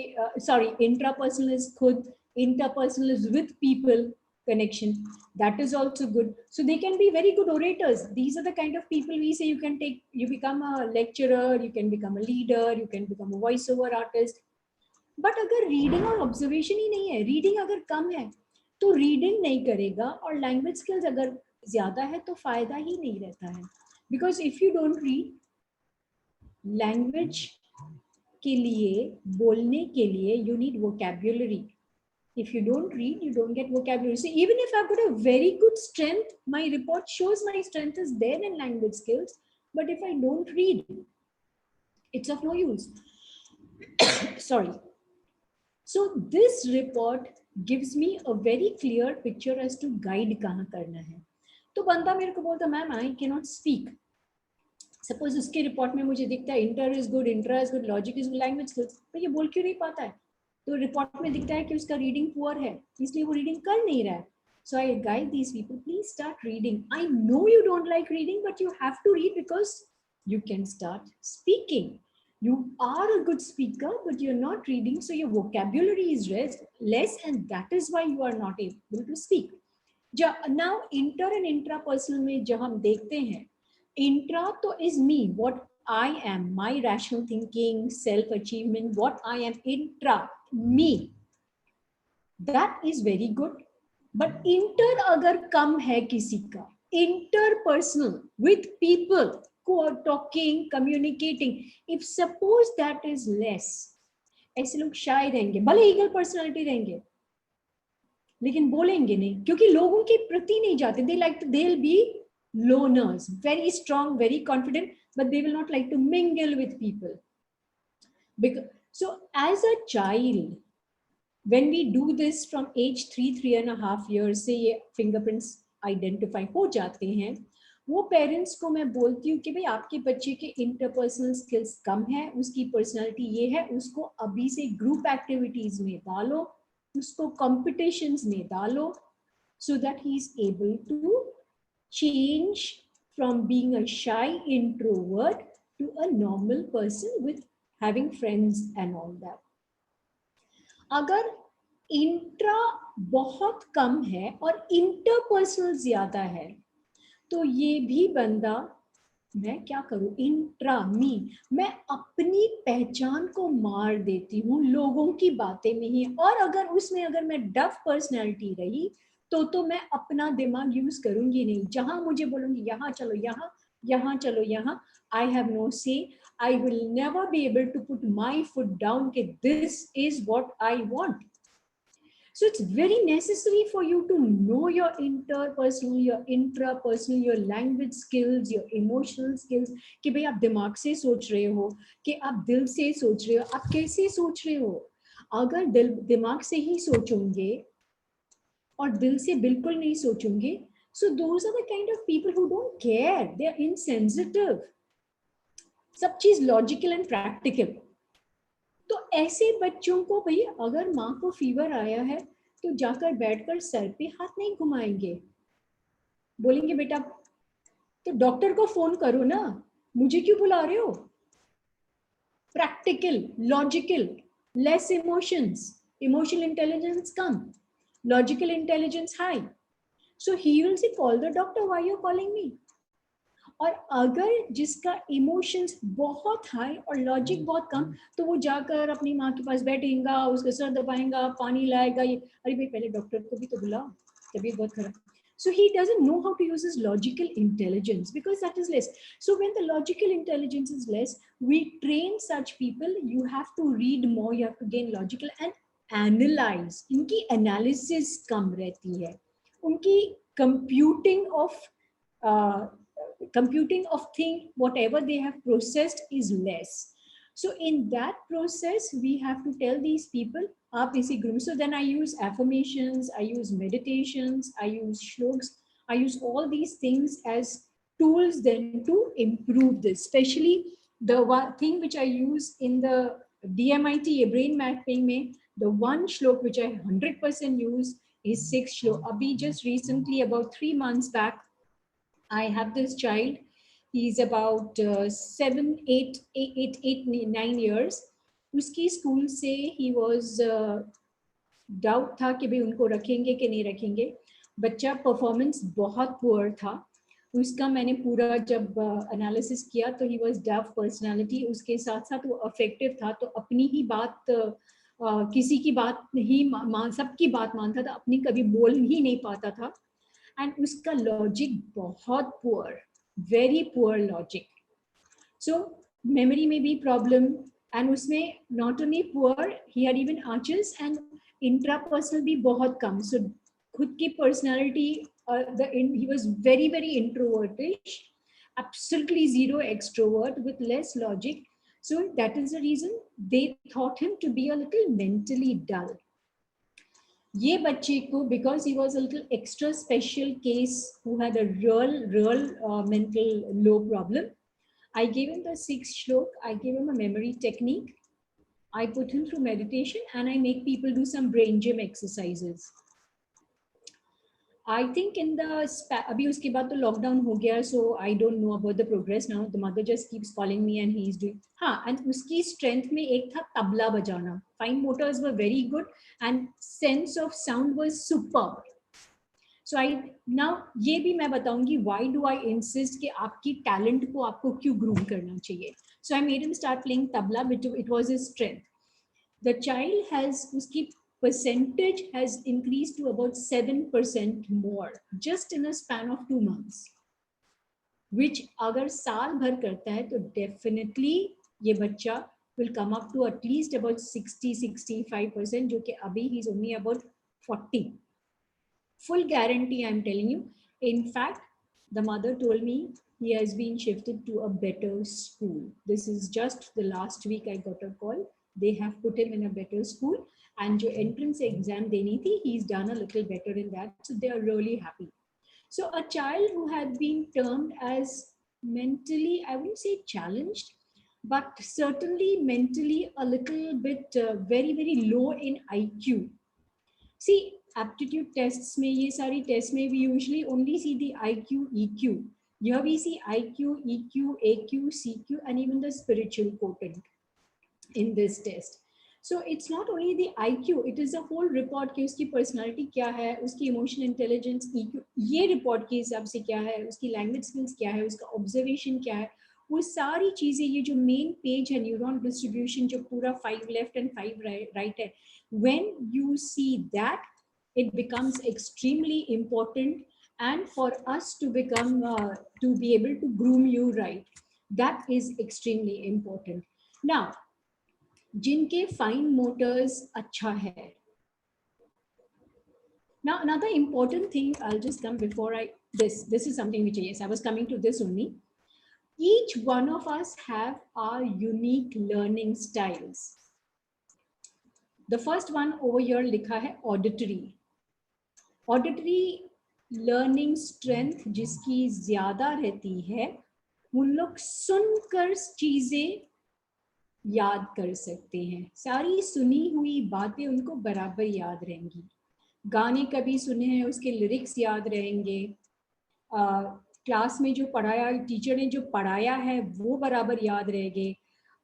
intrapersonal is खुद, interpersonal is with people connection, that is also good। So they can be very good orators। These are the kind of people we say you become a lecturer, you can become a leader, you can become a voice over artist। but अगर reading और observation ही नहीं है, reading अगर कम है तो reading नहीं करेगा, और language skills अगर ज्यादा है तो फायदा ही नहीं रहता है। because if you don't read, language के लिए, बोलने के लिए you need vocabulary। if you don't read, you don't get vocabulary। so even if I've got a very good strength, my report shows my strength is there in language skills, but if I don't read, it's of no use। sorry। so this report gives me a very clear picture as to guide कहाँ करना है। तो बंदा मेरे को बोलता ma'am I cannot speak। Suppose उसके report में मुझे दिखता है inter is good, intra is good, logic is good, language skills, तो ये बोल क्यों नहीं पाता है? तो रिपोर्ट में दिखता है कि उसका रीडिंग पुअर है, इसलिए वो रीडिंग कर नहीं रहा है। So I guide these people, please start reading. I know you don't like reading, but you have to read because you can start speaking. You are a good speaker, but you're not reading, so your vocabulary is less, and that is why you are not able to speak। Now, inter and intrapersonal में जब हम देखते हैं, intra तो is me, what I am, my rational thinking, self achievement, what I am, intra, me, that is very good। but inter अगर कम है किसी का, interpersonal with people who are talking, communicating, if suppose that is less, ऐसे लोग शायद रहेंगे, भले eagle personality रहेंगे लेकिन बोलेंगे नहीं, क्योंकि लोगों के प्रति नहीं जाते। they like to, they'll be loners, very strong, very confident, but they will not like to mingle with people। so as a child, when we do this from age 3.5 years से ये fingerprints identify हो जाते हैं, वो parents को मैं बोलती हूँ कि भाई आपके बच्चे के इंटरपर्सनल स्किल्स कम है, उसकी पर्सनालिटी ये है, उसको अभी से ग्रुप एक्टिविटीज में डालो, उसको कॉम्पिटिशन्स में डालो, so that he is able to change from being a shy introvert to a normal person with having friends and all that। अगर इंट्रा बहुत कम है और इंटरपर्सनल ज्यादा है, तो ये भी बंदा मैं क्या करूं, इंट्रा मी, मैं अपनी पहचान को मार देती हूँ लोगों की बातें में ही। और अगर उसमें अगर मैं डफ पर्सनैलिटी रही तो मैं अपना दिमाग यूज करूंगी नहीं। जहां मुझे बोलूंगी यहाँ चलो यहाँ, यहाँ चलो यहाँ, आई have no say, I will never be able to put my foot down कि this is what I want. So it's very necessary for you to know your interpersonal, your intrapersonal, your language skills, your emotional skills, कि भाई आप दिमाग से सोच रहे हो, कि आप दिल से सोच रहे हो, आप कैसे सोच रहे हो। अगर दिमाग से ही सोचोगे और दिल से बिल्कुल नहीं सोचोगे, so those are the kind of people who don't care, they are insensitive, सब चीज लॉजिकल एंड प्रैक्टिकल। तो ऐसे बच्चों को भाई अगर माँ को फीवर आया है तो जाकर बैठकर सर पे हाथ नहीं घुमाएंगे, बोलेंगे बेटा तो डॉक्टर को फोन करो ना, मुझे क्यों बुला रहे हो। Practical, logical, less emotions, emotional intelligence come, logical intelligence high. So he will say call the doctor, why you calling me. और अगर जिसका इमोशंस बहुत हाई और लॉजिक बहुत कम, तो वो जाकर अपनी माँ के पास बैठेगा, उसका सर दबाएगा, पानी लाएगा, ये अरे भाई पहले डॉक्टर को भी तो बुलाओ, तबीयत बहुत खराब। So he doesn't know how to use his logical intelligence because that is less. So when the logical intelligence is less, we train such people. You have to read more, you have to gain logical and analyze. इनकी analysis कम रहती है, उनकी computing of thing whatever they have processed is less. So in that process we have to tell these people aap isi groom. So then I use affirmations, I use meditations, I use shloks, I use all these things as tools then to improve this. Especially the one thing which I use in the DMIT brain mapping mein, the one shlok which I 100% use is 6 shlok. Abhi just recently about 3 months back I have this child. He's about 7, 8, 9 years. उसकी school से he was doubt था कि भाई उनको रखेंगे कि नहीं रखेंगे। बच्चा परफॉर्मेंस बहुत पुअर था उसका। मैंने पूरा जब एनालिसिस किया तो ही वाज डफ पर्सनालिटी, उसके साथ साथ वो अफेक्टिव था, तो अपनी ही बात किसी की बात ही सबकी बात मानता था, अपनी कभी बोल ही नहीं पाता था। एंड उसका लॉजिक बहुत पुअर, वेरी पुअर लॉजिक। सो मेमोरी में भी प्रॉब्लम, एंड उसमें not only poor, he had even arches, and intrapersonal भी बहुत कम। सो खुद की personality, he was very very introvertish, absolutely zero extrovert with less logic. So that is the reason they thought him to be a little mentally dull. ये बच्चे को, because he was a little extra special case who had a real mental low problem, I gave him the 6 shlok, I gave him a memory technique, I put him through meditation, and I make people do some brain gym exercises. I think in the abhi uske baad to lockdown ho gaya, so I don't know about the progress now. The mother just keeps calling me and he is doing and uski strength mein ek tha tabla bajana. Fine motors were very good and sense of sound was superb. So I now ये भी मैं बताऊंगी why do I insist कि आपकी talent को आपको क्यों groom करना चाहिए. So I made him start playing tabla, which it was his strength. The child has उसकी percentage has increased to about 7% more just in a span of 2 months, which अगर साल भर करता है तो definitely ये बच्चा will come up to at least about 60-65%, जो कि अभी he's only about 40. Full guarantee, I'm telling you. In fact, the mother told me he has been shifted to a better school. This is just the last week I got a call. They have put him in a better school, and your entrance exam deni thi, he's done a little better in that. So they are really happy. So a child who had been termed as mentally, I wouldn't say challenged, but certainly mentally a little bit very, very low in IQ. See, aptitude tests में, ये सारी tests में we usually only see the IQ, EQ. Here we see IQ, EQ, AQ, CQ, and even the spiritual quotient in this test. So it's not only the IQ, it is a whole report कि उसकी personality क्या है, उसकी emotional intelligence EQ ये report के हिसाब से क्या है, उसकी लैंग्वेज स्किल्स क्या है, उसका ऑब्जर्वेशन क्या है, वो सारी चीजें, ये जो मेन पेज है न्यूरॉन डिस्ट्रीब्यूशन जो पूरा 5 लेफ्ट एंड 5 राइट है, when you see that it becomes extremely important, and for us to become to be able to groom you right, that is extremely important. Now जिनके fine Motors अच्छा है, now another important thing, I'll just come before I this is something which, yes, I was coming to this only. Each one of us have our unique learning styles. The first one over here लिखा है auditory. Auditory learning strength जिसकी ज्यादा रहती है, उन लोग सुनकर चीजें याद कर सकते हैं, सारी सुनी हुई बातें उनको बराबर याद रहेंगी, गाने कभी सुने हैं उसके लिरिक्स याद रहेंगे, क्लास में जो पढ़ाया, टीचर ने जो पढ़ाया है वो बराबर याद रहेंगे।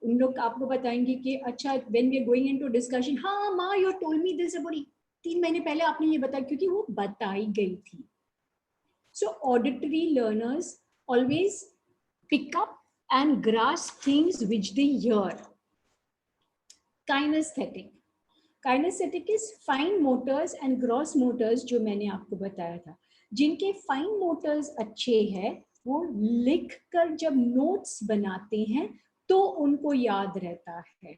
उन लोग आपको बताएंगे कि अच्छा when we are going into discussion, हाँ माँ you told me this about 3 महीने पहले आपने ये बताया, क्योंकि वो बताई गई थी। So auditory learners always pick up and grasp things which they hear. Kinesthetic. Kinesthetic is fine motors and gross motors जो मैंने आपको बताया था। जिनके फाइन मोटर्स अच्छे हैं वो लिख कर जब नोट्स बनाते हैं तो उनको याद रहता है।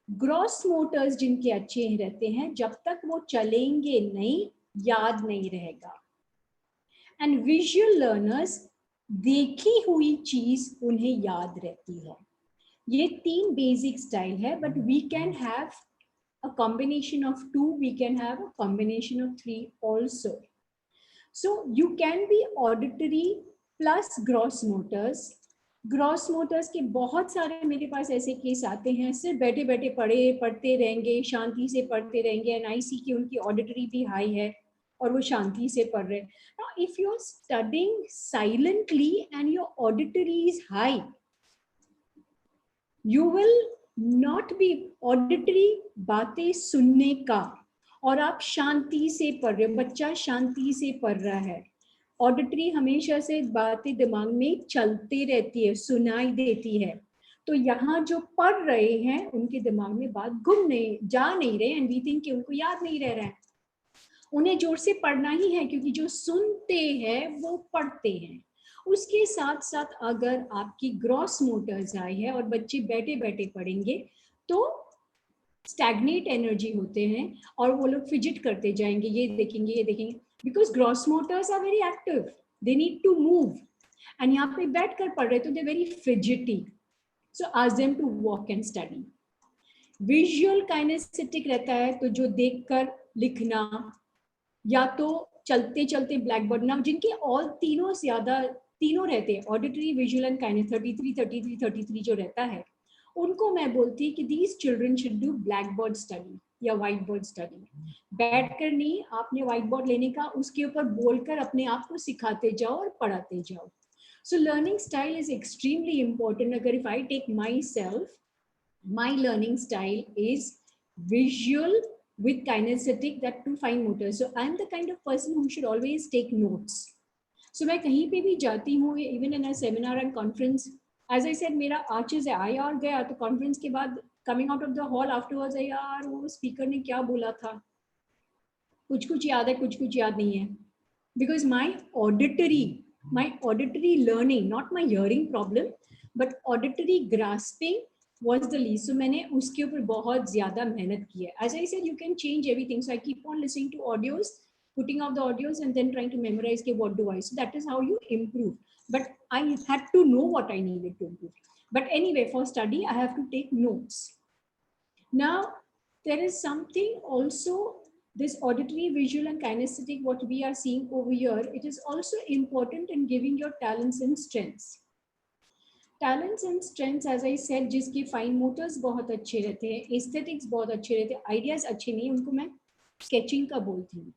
ग्रॉस मोटर्स जिनके अच्छे रहते हैं जब तक वो चलेंगे नहीं याद नहीं रहेगा। एंड विजुअल लर्नर्स देखी हुई चीज उन्हें याद रहती है। ये 3 बेसिक स्टाइल है, but we can have a combination of 2, we can have a combination of 3 also. So you can be auditory plus gross motors. Gross Motors के बहुत सारे मेरे पास ऐसे केस आते हैं, सिर्फ बैठे बैठे पढ़ते रहेंगे, शांति से पढ़ते रहेंगे, एंड आई सी की उनकी ऑडिटरी भी हाई है और वो शांति से पढ़ रहे हैं। Now if you are studying silently and your auditory is high, you will not be auditory बातें सुनने का, और आप शांति से पढ़ रहे हो, बच्चा शांति से पढ़ रहा है। ऑडिटरी हमेशा से बातें दिमाग में चलती रहती है, सुनाई देती है, तो यहाँ जो पढ़ रहे हैं उनके दिमाग में बात जा नहीं रहे, एंड वी थिंक कि उनको याद नहीं रह रहा है। उन्हें जोर से पढ़ना ही है, क्योंकि जो सुनते हैं वो पढ़ते हैं। उसके साथ साथ अगर आपकी ग्रॉस मोटर्स आई है और बच्चे बैठे बैठे पढ़ेंगे तो स्टैग्नेट एनर्जी होते हैं और वो लोग फिजिट करते जाएंगे, ये देखेंगे, because gross motors are very active, they need to move, and यहाँ पे बैठ कर पढ़ रहे तो they very fidgety, so ask them to walk and study. Visual kinesthetic रहता है, तो जो देखकर लिखना या तो चलते चलते ब्लैक बोर्ड, ना जिनके ऑल तीनों रहते हैं, ऑडिटरी, विजुअल एंड काइनेस्थेटिक 33 जो रहता है, उनको मैं बोलती कि these children should do black board study या व्हाइट बोर्ड स्टडी। बैठकर नहीं, आपने व्हाइट बोर्ड लेने का, उसके ऊपर बोलकर अपने आप को सिखाते जाओ और पढ़ाते जाओ। So learning style is extremely important. अगर if I take my self, my learning style is visual with kinesthetic, that two fine motor. So I'm the kind of person who should always take notes. So मैं कहीं पे भी जाती हूँ, even in a seminar and conference, as I said, मेरा arches है, I R गया तो कॉन्फ्रेंस के बाद coming out of the hall afterwards, यार वो स्पीकर ने क्या बोला था, कुछ याद है, कुछ याद नहीं है, because my auditory learning, not my hearing problem, but auditory grasping was the least. So मैंने उसके ऊपर बहुत ज्यादा मेहनत की है. As I said, you can change everything. So I keep on listening to audios, putting out the audios, and then trying to memorize what do I. So that is how you improve. But I had to know what I needed to improve. But anyway, for study, I have to take notes. Now, there is something also, this auditory, visual, and kinesthetic, what we are seeing over here, it is also important in giving your talents and strengths. Talents and strengths, as I said, जिसकी fine motors बहुत अच्छे रहते हैं, aesthetics बहुत अच्छे रहते हैं, ideas अच्छे नहीं, उनको मैं स्केचिंग का बोलती हूँ।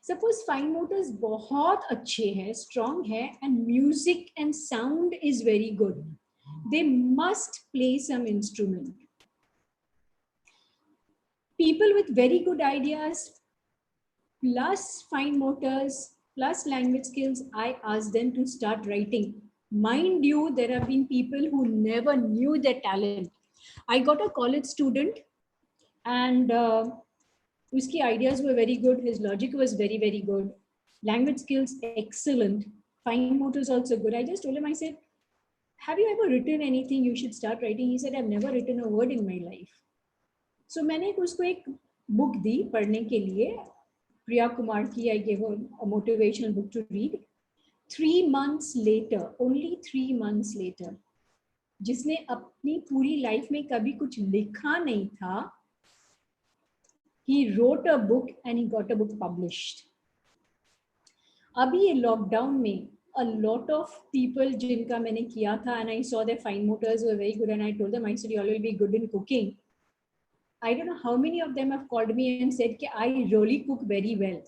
सपोज फाइन मोटर्स बहुत अच्छे हैं, स्ट्रॉन्ग है, and music and sound is very good, they must play some instrument. people with very good ideas plus fine motors plus language skills, I asked them to start writing. Mind you, there have been people who never knew their talent. I got a college student, and his ideas were very good, his logic was very, very good, language skills excellent, fine motors also good. I just told him, I said, have you ever written anything? You should start writing. He said, I've never written a word in my life. So मैंने उसको एक book दी पढ़ने के लिए, प्रिया कुमार की, I gave her a motivational book to read. 3 months later, only 3 months later, जिसने अपनी पूरी लाइफ में कभी कुछ लिखा नहीं था, he wrote a book and he got a book published. अभी ये लॉकडाउन में a lot of people जिनका मैंने किया था, and I saw their fine motors were very good, and I told them, I said, you all will be good in cooking. I don't know how many of them have called me and said कि I really cook very well.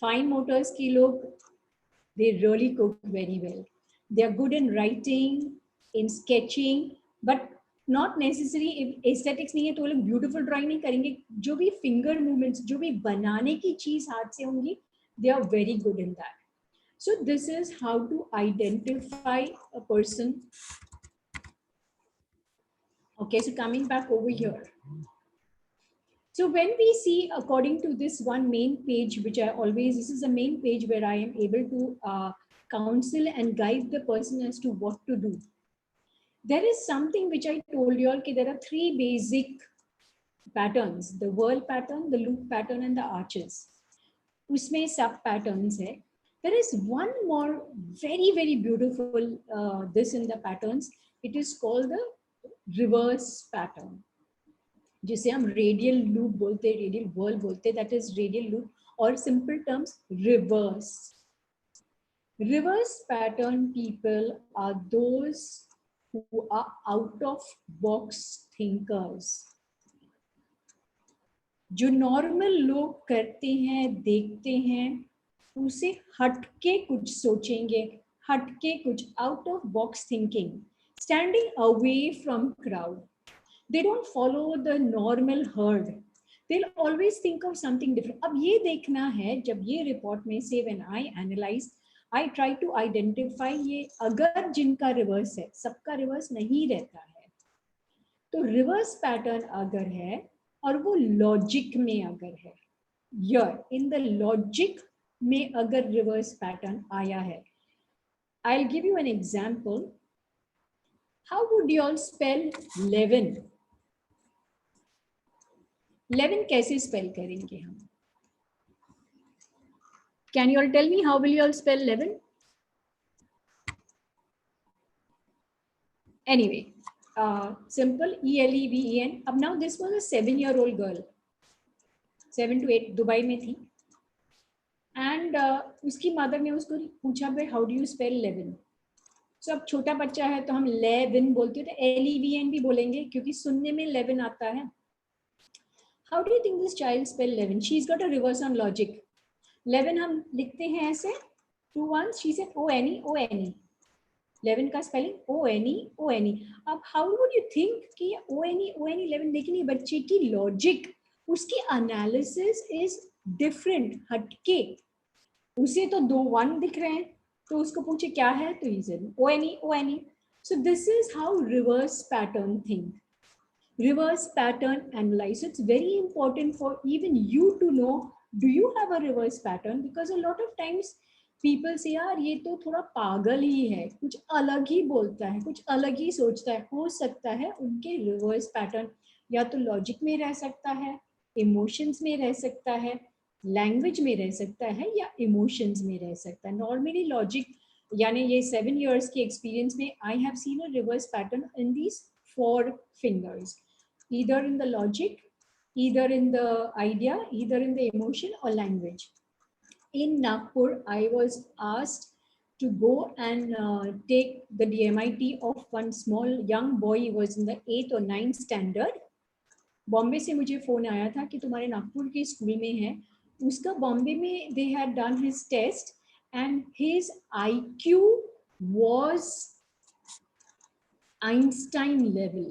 Fine motors के लोग, they really cook very well. They are good in writing, in sketching, but not necessary. If aesthetics नहीं है तो वो लोग beautiful drawing नहीं करेंगे. जो भी finger movements, जो भी बनाने की चीज हाथ से होंगी, they are very good in that. So this is how to identify a person. Okay, so coming back over here. So when we see, according to this one main page, which I always, this is a main page where I am able to counsel and guide the person as to what to do. There is something which I told you all, that there are 3 basic patterns: the whirl pattern, the loop pattern, and the arches. Usme sub patterns hai. There is one more very, very beautiful this in the patterns. It is called the reverse pattern, जिसे हम radial loop बोलते हैं, radial व्हर्ल बोलते हैं, that is radial loop, और simple terms reverse. Reverse pattern people are those who are out of box thinkers. जो normal लोग करते हैं, देखते हैं, उसे हटके कुछ सोचेंगे, हटके कुछ, out of box thinking, standing away from crowd. They don't follow the normal herd. They'll always think of something different. अब ये देखना है, जब ये रिपोर्ट में से when I analyze, I try to identify ये अगर जिनका रिवर्स है, सबका रिवर्स नहीं रहता है, तो रिवर्स पैटर्न अगर है और वो लॉजिक में अगर है, यर इन द लॉजिक में अगर रिवर्स पैटर्न आया है, I'll give you an example. How would you all spell 11? 11 कैसे स्पेल करेंगे हम? Can you all tell me how will you all spell 11? Anyway, simple, E-L-E-V-E-N. अब now this was a 7-year-old girl, 7 to 8, Dubai में थी, and उसकी mother ने उसको पूछा, भाई how do you spell 11? So अब छोटा बच्चा है तो हम 11 बोलते हैं, तो L-E-V-N भी बोलेंगे क्योंकि सुनने में 11 आता है. How do you think this child spell 11? She's got a reverse on logic. 11 हम लिखते हैं ऐसे, 2 1s, she said O-N-E, O-N-E. 11 का स्पेलिंग O-N-E, O-N-E. अब how would you think कि O-N-E, O-N-E 11, लेकिन ये बच्चे की लॉजिक, उसकी एनालिसिस इज डिफरेंट, हटके. उसे तो 2 1 दिख रहे हैं, तो उसको पूछे क्या है, तो he said O-N-E, O-N-E. So this is how reverse pattern think. Reverse pattern analyze. So it's very important for even you to know, do you have a reverse pattern? Because a lot of times people say, यार ये तो थोड़ा पागल ही है, कुछ अलग ही बोलता है, कुछ अलग ही सोचता है. हो सकता है उनके reverse pattern या तो लॉजिक में रह सकता है, इमोशंस में रह सकता है, लैंग्वेज में रह सकता है, या इमोशंस में रह सकता है. नॉर्मली लॉजिक यानी ये 7 years के एक्सपीरियंस में आई have seen a reverse pattern in these 4 fingers, either in the logic, either in the idea, either in the emotion or language. In Nagpur, I was asked to go and take the DMIT of one small young boy. He was in the 8th or 9th standard. Bombay से मुझे phone आया था कि तुम्हारे नागपुर के school में है. उसका बॉम्बे में they had done his test and his IQ was Einstein level.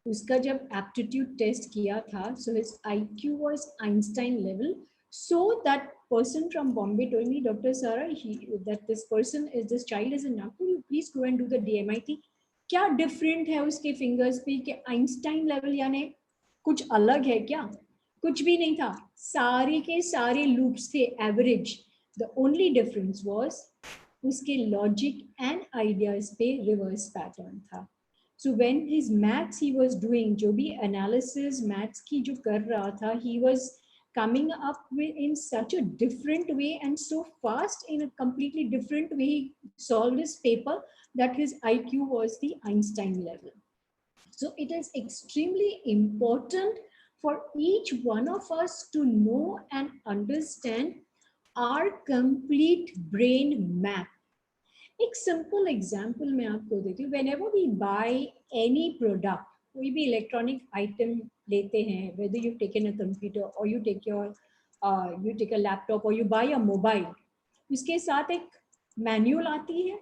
उसका जब एप्टीट्यूड टेस्ट किया था, so his IQ was Einstein level. So that person from Bombay told me, Dr. Sarah, that this child is in Nagpur, you please go and do the DMIT. क्या different है उसके fingers पे कि Einstein level यानी कुछ अलग है क्या? कुछ भी नहीं था, सारे के सारे लूप्स थे average. The only difference was उसके लॉजिक एंड आइडियाज पे रिवर्स पैटर्न था. So when his maths he was doing, जो भी analysis maths की जो कर रहा था, he was coming up with in such a different way and so fast in a completely different way. He solved his paper that his IQ was the Einstein level. So it is extremely important for each one of us to know and understand our complete brain map. एक simple example मैं आपको देती हूँ. Whenever we buy any product, कोई भी electronic item लेते हैं, whether you taken a computer और यू टेक अ लैपटॉप और यू बाय अ मोबाइल, उसके साथ एक मैनुअल आती है,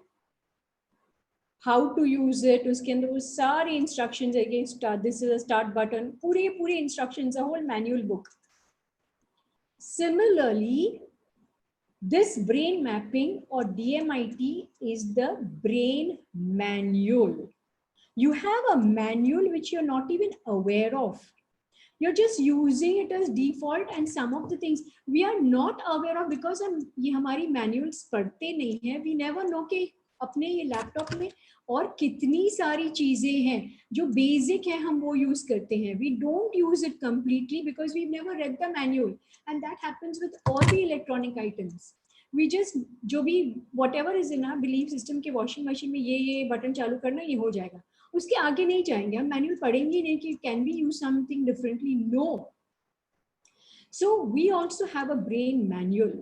हाउ टू यूज इट. उसके अंदर वो सारे इंस्ट्रक्शंस है, this is a start button, पूरे instructions, a whole manual book. Similarly, this brain mapping or DMIT is the brain manual. You have a manual which you're not even aware of. You're just using it as default, and some of the things we are not aware of because हम ये हमारी manuals पढ़ते नहीं हैं. We never know कि अपने ये laptop में और कितनी सारी चीजें हैं जो बेसिक है, हम वो यूज करते हैं. We don't use it completely because we've never read the manual, and that happens with all the electronic items. We just जो भी whatever is in our belief system कि washing machine में ये बटन चालू करना, ये हो जाएगा, उसके आगे नहीं जाएंगे. हम मैनुअल पढ़ेंगे नहीं कि can we use something differently. No. So we also have a brain manual,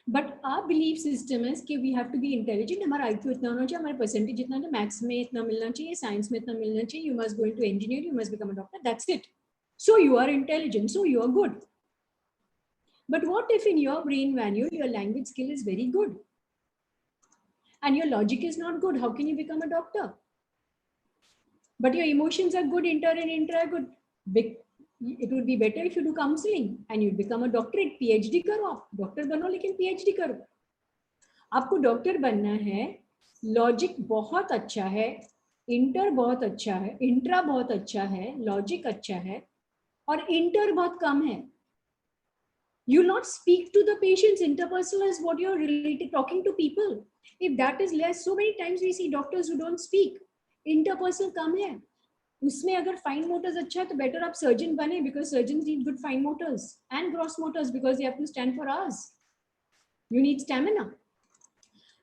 but our belief system is कि we have to be intelligent. हमारा IQ इतना होना चाहिए, हमारे परसेंटेज इतना चाहिए, मैथ्स में इतना मिलना चाहिए, साइंस में इतना मिलना चाहिए, you must go into engineer, you must become a doctor, that's it. So you are intelligent, so you are good. But what if in your brain manual your language skill is very good and your logic is not good? How can you become a doctor? But your emotions are good, inter and intra are good. It would be better if you do counseling and you become a doctorate, PhD करो. आप doctor बनो लेकिन PhD करो. आपको doctor बनना है, logic बहुत अच्छा है, इंटर बहुत अच्छा है, इंट्रा बहुत अच्छा है, लॉजिक अच्छा है, और इंटर बहुत कम है. You will not speak to the patients. Interpersonal is what you're related, talking to people. If that is less, so many times we see doctors who don't speak. Interpersonal कम है. उसमें अगर fine Motors अच्छा है तो better आप surgeon बने, because surgeon need good fine motors and gross motors, because they have to stand for hours. You need stamina.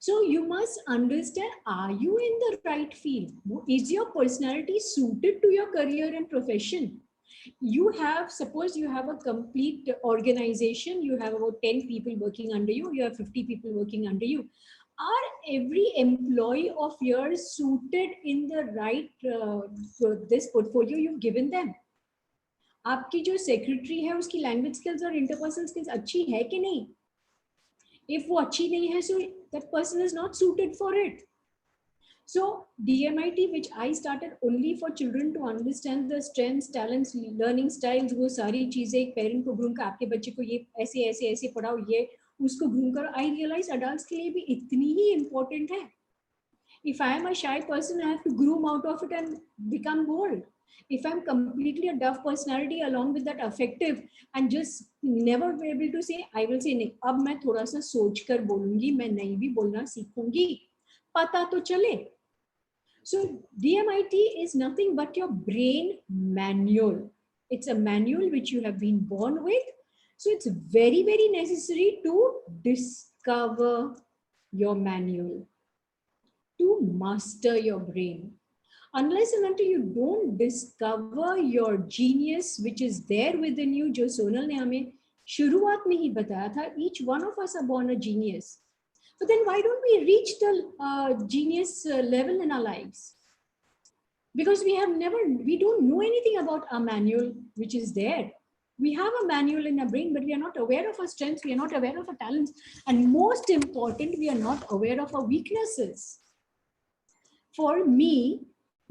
So you must understand, are you in the right field? Is your personality suited to your career and profession? You have, suppose you have a complete organization, you have about 10 people working under you, you have 50 people working under you. Are every employee of yours suited in the right this portfolio you've given them? आपकी जो secretary है उसकी language skills और interpersonal skills अच्छी है कि नहीं? If वो अच्छी नहीं है, so that person is not suited for it. So DMIT, which I started only for children to understand the strengths, talents, learning styles, वो सारी चीजें एक पेरेंट को ग्रूम कर, आपके बच्चे को ये ऐसे ऐसे ऐसे पढ़ाओ, ये उसको ग्रूम करो. I realize adults के लिए भी इतनी ही important है. If I am a shy person, I have to groom out of it and become bold. If I'm completely a tough personality along with that affective and just never be able to say, I will say नहीं, अब मैं थोड़ा सा सोच कर बोलूंगी, मैं नहीं भी बोलना सीखूंगी, पता तो चले. So DMIT is nothing but your brain manual. It's a manual which you have been born with. So it's very, very necessary to discover your manual, to master your brain. Unless and until you don't discover your genius which is there within you, जो सोनल ने हमें शुरुआत में ही बताया था, each one of us are born a genius. But then why don't we reach the genius level in our lives? Because we don't know anything about our manual which is there. We have a manual in our brain, but we are not aware of our strengths, we are not aware of our talents, and most important, we are not aware of our weaknesses. For me,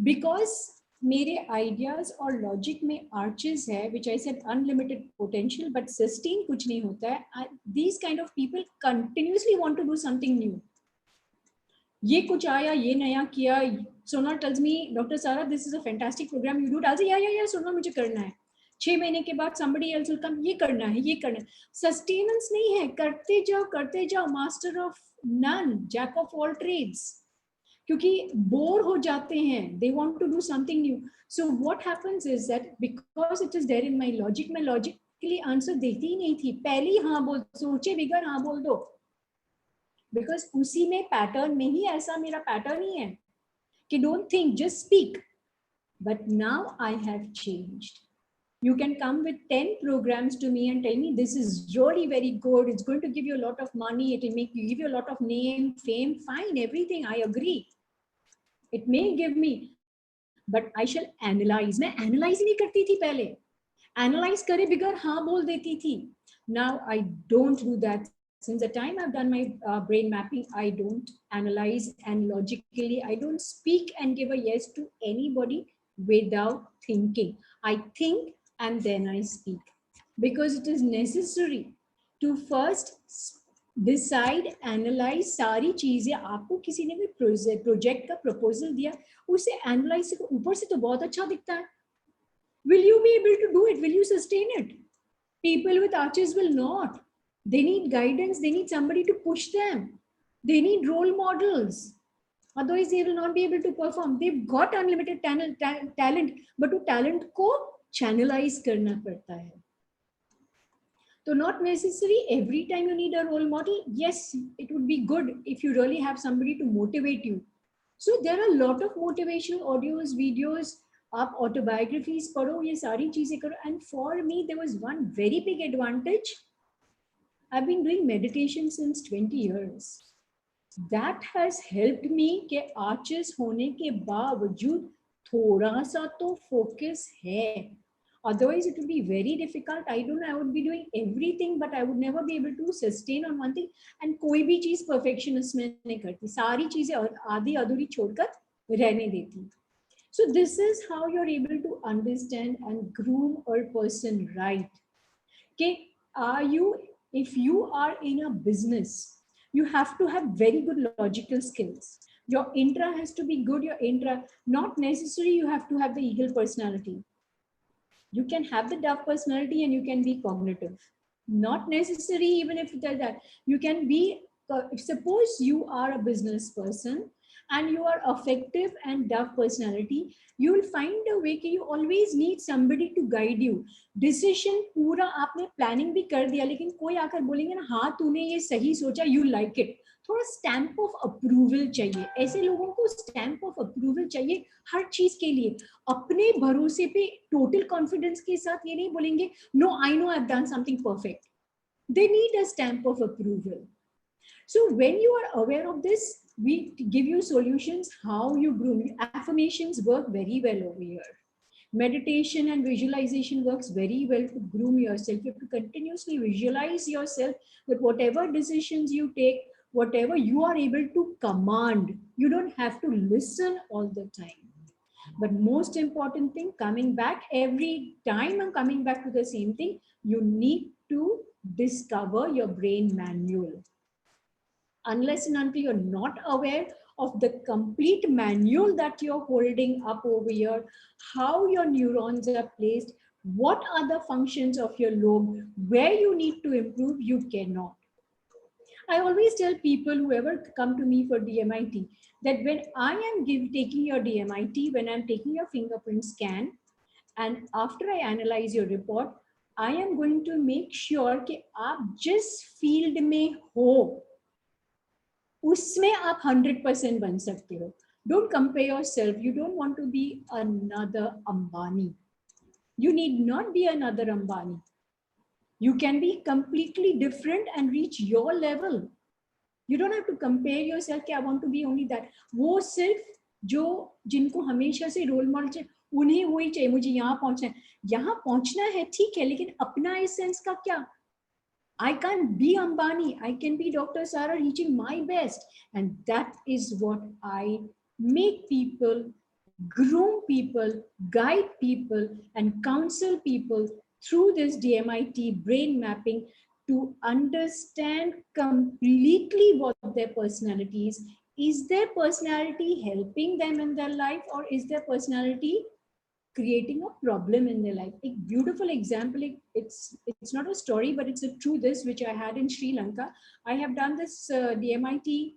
because मेरे ideas और logic में आर्चेस है, which I said unlimited potential, but sustain कुछ नहीं होता है. These kind of people continuously want to do something new. ये कुछ आया, ये नया किया. सोनल टेल्स मी, डॉक्टर सारा this is a fantastic program, you do it. I say yeah Sonal मुझे करना है. 6 महीने के बाद somebody else will come, ये करना है, ये करना है. सस्टेनेंस नहीं है, करते जाओ. Master of none, jack of all trades. क्योंकि बोर हो जाते हैं, they want to do something new. So what happens is that because it is there in my logic, मैं लॉजिक के लिए आंसर देती ही नहीं थी. पहले ही हाँ बोल, सोचे बिगड़ हाँ बोल दो. बिकॉज उसी में पैटर्न में ही ऐसा मेरा पैटर्न ही है कि don't think, just speak. But now I have changed. You can come with 10 programs to me and tell me this is really very good, it's going to give you a lot of money, it will make you, give you a lot of name, fame, fine, everything, I agree. It may give me, but I shall analyze. मैं analyze ही नहीं करती थी पहले. Analyze करे बिगर हाँ बोल देती थी. Now I don't do that. Since the time I've done my brain mapping, I don't analyze, and logically I don't speak and give a yes to anybody without thinking. I think and then I speak, because it is necessary to first decide, analyse. सारी चीजें आपको किसी ने भी project का proposal दिया, उसे analyse से ऊपर से तो बहुत अच्छा दिखता है. Will you be able to do it? Will you sustain it? People with arches will not. They need guidance. They need somebody to push them. They need role models. Otherwise, they will not be able to perform. They've got unlimited talent, but वो talent को channelize करना पड़ता है. So not necessary every time you need a role model. Yes, it would be good if you really have somebody to motivate you. So there are a lot of motivational audios, videos. आप autobiographies पढ़ो, ये सारी चीजें करो. And for me, there was one very big advantage. I've been doing meditation since 20 years. That has helped me कि arches होने के बावजूद थोड़ा सा तो focus है. Otherwise, it would be very difficult. I don't know, I would be doing everything, but I would never be able to sustain on one thing. And कोई भी चीज perfectionist में नहीं करती, सारी चीजें आधी अधूरी छोड़कर रहने देती. So this is how you're able to understand and groom a person right. Okay, if you are in a business, you have to have very good logical skills. Your intra has to be good. Your intra, not necessary you have to have the eagle personality. You can have the dove personality and you can be cognitive. Not necessary, even if it is that. You can be, suppose you are a business person and you are effective and dove personality, you will find a way कि you always need somebody to guide you. Decision पूरा आपने planning भी कर दिया, लेकिन कोई आकर बोलेंगे ना, हाँ तूने ये सही सोचा, you like it. थोड़ा स्टैम्प ऑफ अप्रूवल चाहिए. ऐसे लोगों को स्टैम्प ऑफ अप्रूवल चाहिए हर चीज के लिए. अपने भरोसे पे टोटल कॉन्फिडेंस के साथ ये नहीं बोलेंगे, no I know I have done something perfect. They need a stamp of approval. So when you are aware of this, we give you solutions how you groom. Affirmations work very well over here. Meditation and visualization works very well to groom yourself. You have to continuously visualize yourself, that whatever decisions you take, whatever you are able to command, you don't have to listen all the time. But most important thing, coming back every time, I'm coming back to the same thing, you need to discover your brain manual. Unless and until you're not aware of the complete manual that you're holding up over here, how your neurons are placed, what are the functions of your lobe, where you need to improve, you cannot. I always tell people, whoever come to me for DMIT, that when I am taking your DMIT, when I'm taking your fingerprint scan, and after I analyze your report, I am going to make sure कि आप जिस field में हो, उसमें आप 100% बन सकते हो. Don't compare yourself. You don't want to be another Ambani. You need not be another Ambani. You can be completely different and reach your level. You don't have to compare yourself कि I want to be only that. वो सिर्फ जो जिनको हमेशा से role model चाहिए, उन्हें वही चाहिए. मुझे यहाँ पहुँचना है, यहाँ पहुँचना है ठीक है, लेकिन अपना एसेंस का क्या? I can't be Ambani. I can be Dr. Sarah reaching my best. And that is what I make people groom people, guide people, and counsel people through this DMIT brain mapping to understand completely what their personality is. Is their personality helping them in their life, or is their personality creating a problem in their life? A beautiful example, it's not a story, but it's a true this, which I had in Sri Lanka. I have done this DMIT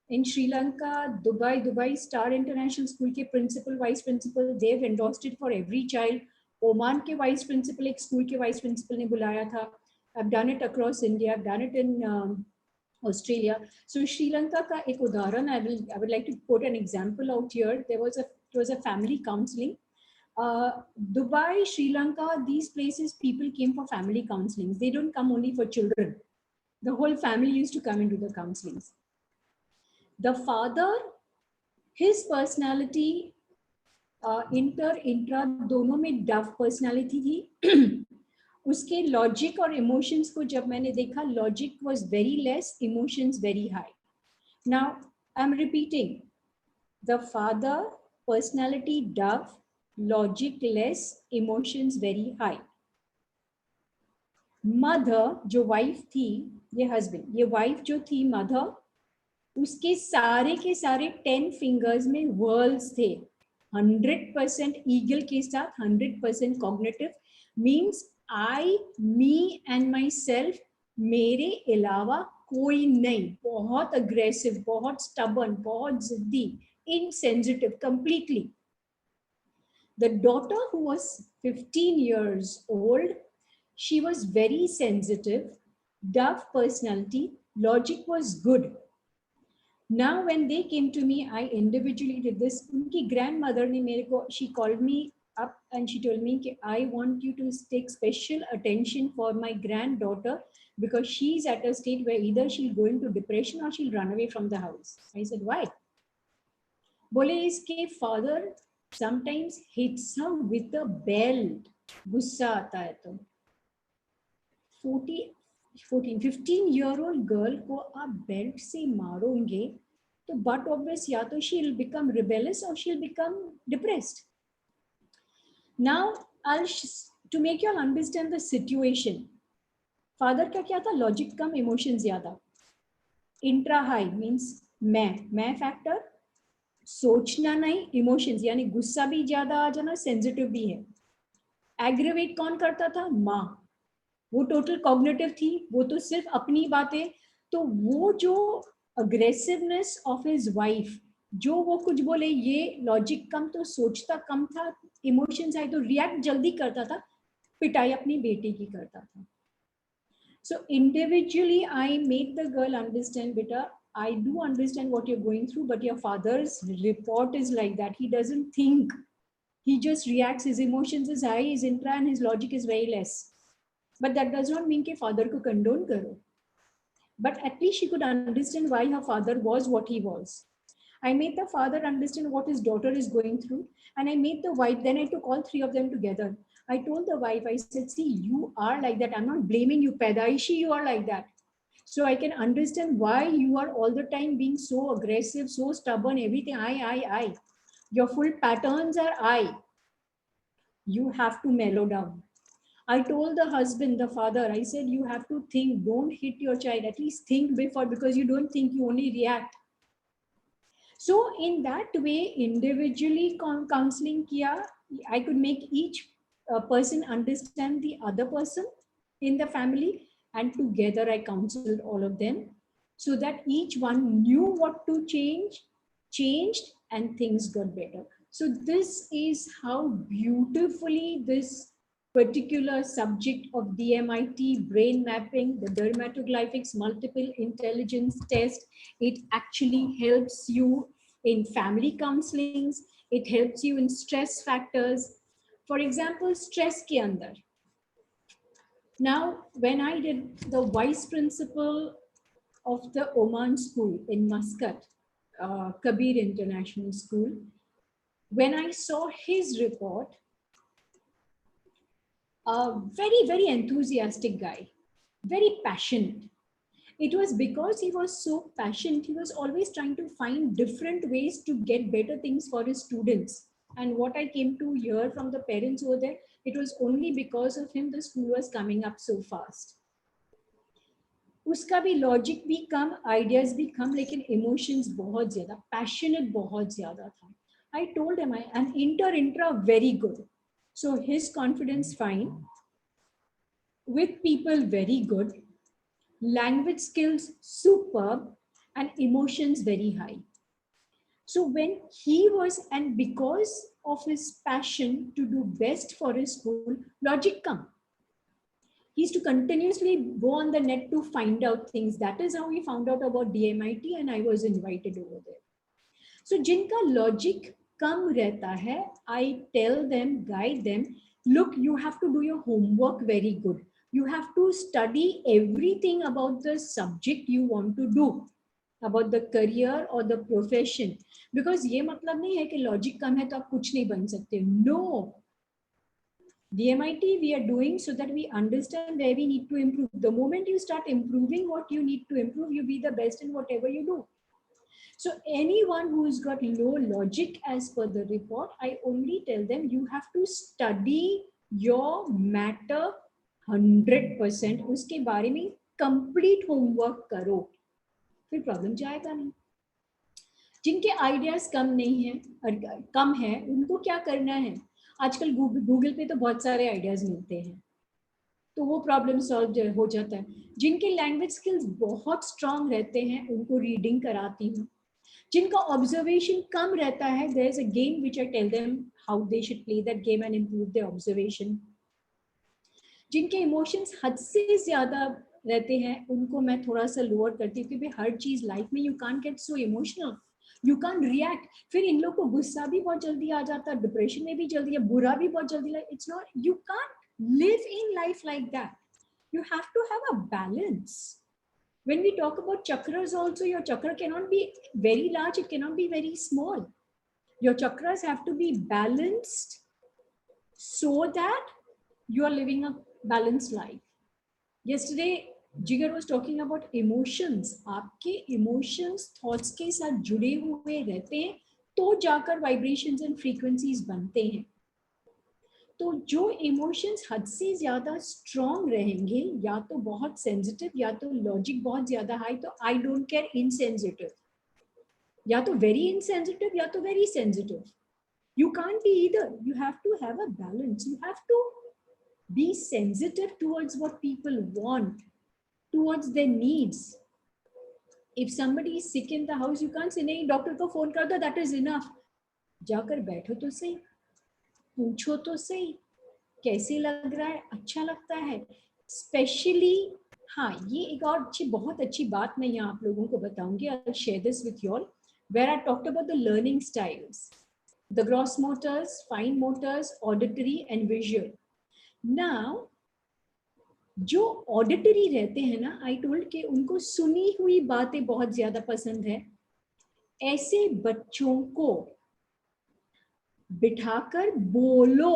in Sri Lanka, Dubai Star International School के principal, vice principal, they've endorsed it for every child. Oman के vice principal, एक school के vice principal ने बुलाया था. I've done it across India. I've done it in Australia. So Sri Lanka का एक उदाहरण, I would like to quote an example out here. It was a family counseling. Dubai, Sri Lanka, these places, people came for family counselings. They don't come only for children. The whole family used to come into the counselings. The father, his personality, intra दोनों में Dove personality थी. उसके logic और emotions को जब मैंने देखा, logic was very less, emotions very high. Now I am repeating, the father personality Dove, logic less, emotions very high. Mother जो वाइफ थी, ये हस्बैंड, ये वाइफ जो थी मदर, उसके सारे के सारे 10 फिंगर्स में वर्ल्ड्स थे. 100% ईगल के साथ 100% cognitive. Means I, me and my self, मेरे अलावा कोई नहीं. बहुत अग्रेसिव, बहुत स्टबर्न, बहुत जिद्दी, insensitive completely. The daughter, who was 15 years old, she was very sensitive, dove personality, logic was good. Now, when they came to me, I individually did this. Unki grandmother ne mere ko, she called me up and she told me, I want you to take special attention for my granddaughter, because she's at a state where either she'll go into depression or she'll run away from the house. I said, why? Bole, iske father sometimes hits her with a belt. Gussa aata hai to. 15 girl को आप belt से मारोगे तो but obvious, या तो she will become rebellious और she will become depressed. Now I to make you understand the situation. Father का क्या था? लॉजिक कम, इमोशन ज्यादा. इंट्रा हाई मीन्स मैं फैक्टर, सोचना नहीं, इमोशंस यानी गुस्सा भी ज्यादा आ जाना, सेंसिटिव भी है. एग्रीवेट कौन करता था? माँ. वो टोटल कॉग्निटिव थी, वो तो सिर्फ अपनी बातें. तो वो जो अग्रेसिवनेस ऑफ हिज वाइफ, जो वो कुछ बोले, ये लॉजिक कम तो सोचता कम था, इमोशंस आए तो रिएक्ट जल्दी करता था, पिटाई अपनी बेटी की करता था. So individually I make the girl understand, बेटा I do understand what you're going through, but your father's report is like that. He doesn't think. He just reacts. His emotions is high, his intra and his logic is very less. But that does not mean that father को condone करो. But at least she could understand why her father was what he was. I made the father understand what his daughter is going through, and I made the wife. Then I took all three of them together. I told the wife, I said, see, you are like that. I'm not blaming you. Pedaishi, you are like that. So I can understand why you are all the time being so aggressive, so stubborn, everything. I. Your full patterns are I. You have to mellow down. I told the husband, the father, I said, you have to think, don't hit your child. At least think before, because you don't think, you only react. So in that way, individually counseling kiya, I could make each person understand the other person in the family, and together I counseled all of them so that each one knew what to change, changed, and things got better. So this is how beautifully this particular subject of DMIT brain mapping, the dermatoglyphics multiple intelligence test, it actually helps you in family counselings, it helps you in stress factors. For example, stress ke andar. Now, when I did the vice principal of the Oman school in Muscat, Kabir International School, when I saw his report, a very, very enthusiastic guy, very passionate. It was because he was so passionate, he was always trying to find different ways to get better things for his students. And what I came to hear from the parents over there, it was only because of him the school was coming up so fast. उसका भी logic भी कम, ideas भी कम, लेकिन emotions बहुत ज्यादा, passionate बहुत ज्यादा था. I told him, and intra very good. So his confidence fine, with people very good, language skills superb, and emotions very high. So when he was, and because of his passion to do best for his school, logic come. He used to continuously go on the net to find out things. That is how he found out about DMIT, and I was invited over there. So जिनका logic कम रहता है, I tell them, guide them, look, you have to do your homework very good. You have to study everything about the subject you want to do, about the career or the profession. Because ये मतलब नहीं है कि logic कम है तो आप कुछ नहीं बन सकते. No. DMIT we are doing so that we understand where we need to improve. The moment you start improving what you need to improve, you be the best in whatever you do. So anyone who's got low logic as per the report, I only tell them you have to study your matter 100%. उसके बारे में complete homework करो, फिर problem जाएगा नहीं. जिनके ideas कम नहीं है, कम है, उनको क्या करना है? आजकल गूगल पे तो बहुत सारे आइडियाज मिलते हैं, तो वो प्रॉब्लम सॉल्व हो जाता है. जिनके लैंग्वेज स्किल्स बहुत स्ट्रांग रहते हैं, उनको रीडिंग कराती हूँ. जिनका ऑब्जर्वेशन कम रहता है, there is a game which I tell them how they should play that game and improve their observation. जिनके इमोशंस हद से ज्यादा रहते हैं, उनको मैं थोड़ा सा लोअर करती हूँ, क्योंकि हर चीज लाइफ में you can't get so emotional, you can't react. फिर इन लोग को गुस्सा भी बहुत जल्दी आ जाता है, डिप्रेशन में भी जल्दी है, बुरा भी बहुत जल्दी. It's not, you can't live in life like that. You have to have a balance. When we talk about chakras also, your chakra cannot be very large, it cannot be very small. Your chakras have to be balanced so that you are living a balanced life. Yesterday Jigar was talking about emotions. आपके emotions thoughts के साथ जुड़े हुए रहते हैं, तो जाकर vibrations and frequencies बनते हैं. तो जो इमोशंस हद से ज्यादा स्ट्रॉन्ग रहेंगे, या तो बहुत सेंसिटिव, या तो लॉजिक बहुत ज्यादा हाई, तो आई डोंट केयर इनसेंसिटिव, या तो वेरी इनसेंसिटिव या तो very sensitive. You can't be either. You have to have a balance. You have to be sensitive towards what people want, towards their needs. If somebody is sick in the house, you can't say नहीं doctor को phone कर दो, that is enough. जाकर बैठो तो सही, पूछो तो सही कैसे लग रहा है, अच्छा लगता है. स्पेशली हाँ, ये एक और बहुत अच्छी बात मैं यहाँ आप लोगों को बताऊंगी. I will share this with you all, where I talked about the learning styles, the gross motors, fine motors, auditory and visual. Now जो ऑडिटरी रहते हैं ना, आई टोल्ड कि उनको सुनी हुई बातें बहुत ज्यादा पसंद है. ऐसे बच्चों को बिठाकर बोलो,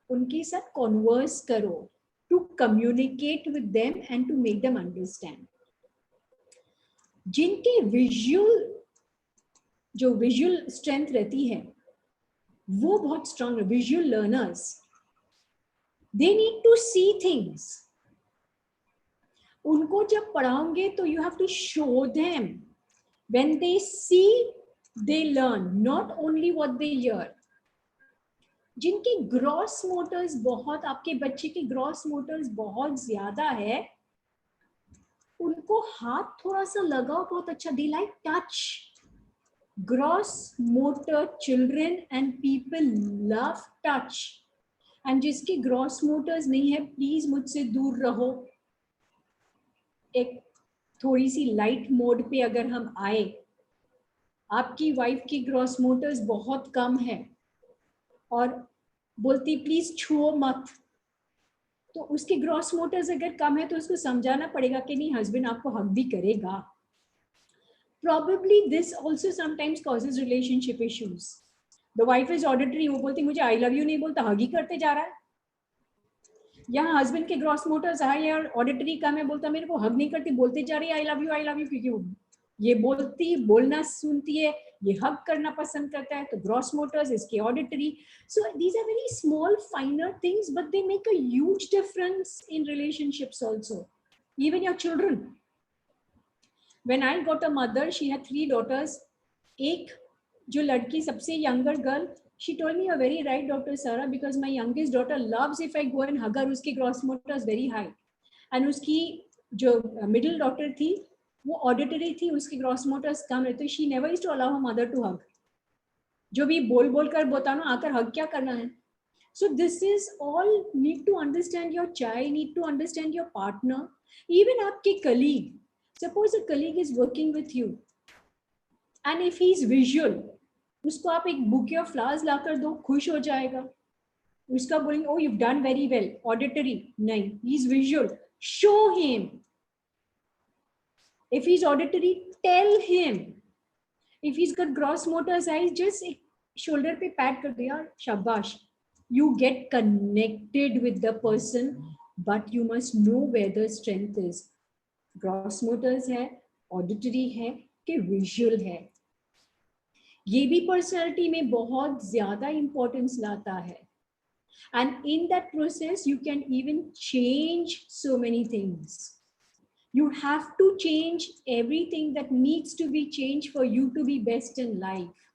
उनके साथ कॉन्वर्स करो, to communicate with them and to make them understand. जिनके जो विजुअल स्ट्रेंथ रहती है, वो बहुत स्ट्रांग है. Visual learners, they need to see things. उनको जब पढ़ाओगे तो you have to show them. When they see, they learn, not only what they hear. जिनके ग्रॉस मोटर्स बहुत, आपके बच्चे के ग्रॉस मोटर्स बहुत ज्यादा है, उनको हाथ थोड़ा सा लगाओ, बहुत अच्छा. They like touch. Gross motor children and people love touch. And जिसके ग्रॉस मोटर्स नहीं है, प्लीज मुझसे दूर रहो. एक थोड़ी सी लाइट मोड पे अगर हम आए, आपकी वाइफ की ग्रॉस मोटर्स बहुत कम है और बोलती प्लीज छुओ मत, तो उसके ग्रॉस मोटर्स अगर कम है, तो उसको समझाना पड़ेगा कि नहीं, हस्बैंड आपको हक भी करेगा. Probably this also sometimes causes relationship issues. The wife is auditory, वो बोलती मुझे आई लव यू नहीं बोलता, हग ही करते जा रहा है. यहाँ हस्बैंड के ग्रॉस मोटर्स हाई और ऑडिटरी कम है, बोलता मेरे को हग नहीं करती, बोलते जा रही है आई लव यू, क्योंकि ये बोलना सुनती है, ये हग करना पसंद करता है, तो ग्रॉस मोटर्स, इसके auditory. So these are very small finer things, but they make a huge difference in relationships also. Even your children. When I got a mother, she had 3 daughters. एक जो लड़की सबसे younger girl, she told me, "You're very right, Dr. Sarah, because my youngest daughter loves if I go and hug her." उसकी gross motor is very high. And उसकी जो middle daughter थी, वो auditory थी, उसकी gross motors कम है, तो she never used to allow her mother to hug. जो भी बोल बोल कर बताना, आकर hug क्या करना है? So this is all, need to understand your child, need to understand your partner, even आपके colleague. Suppose a colleague is working with you and if he is visual, उसको आप एक bouquet of flowers लाकर दो, खुश हो जाएगा. उसका बोलेंगे, oh you've done very well. Auditory, नहीं, he is visual, show him. If he's auditory, tell him. If he's got gross motor size, just shoulder पे pat कर दिया, शाबाश. You get connected with the person, but you must know where the strength is. Gross Motors है, auditory है कि visual है. ये भी पर्सनालिटी में बहुत ज्यादा इंपॉर्टेंस लाता है. And in that process you can even change so many things. You have to change everything that needs to be changed for you to be best in life.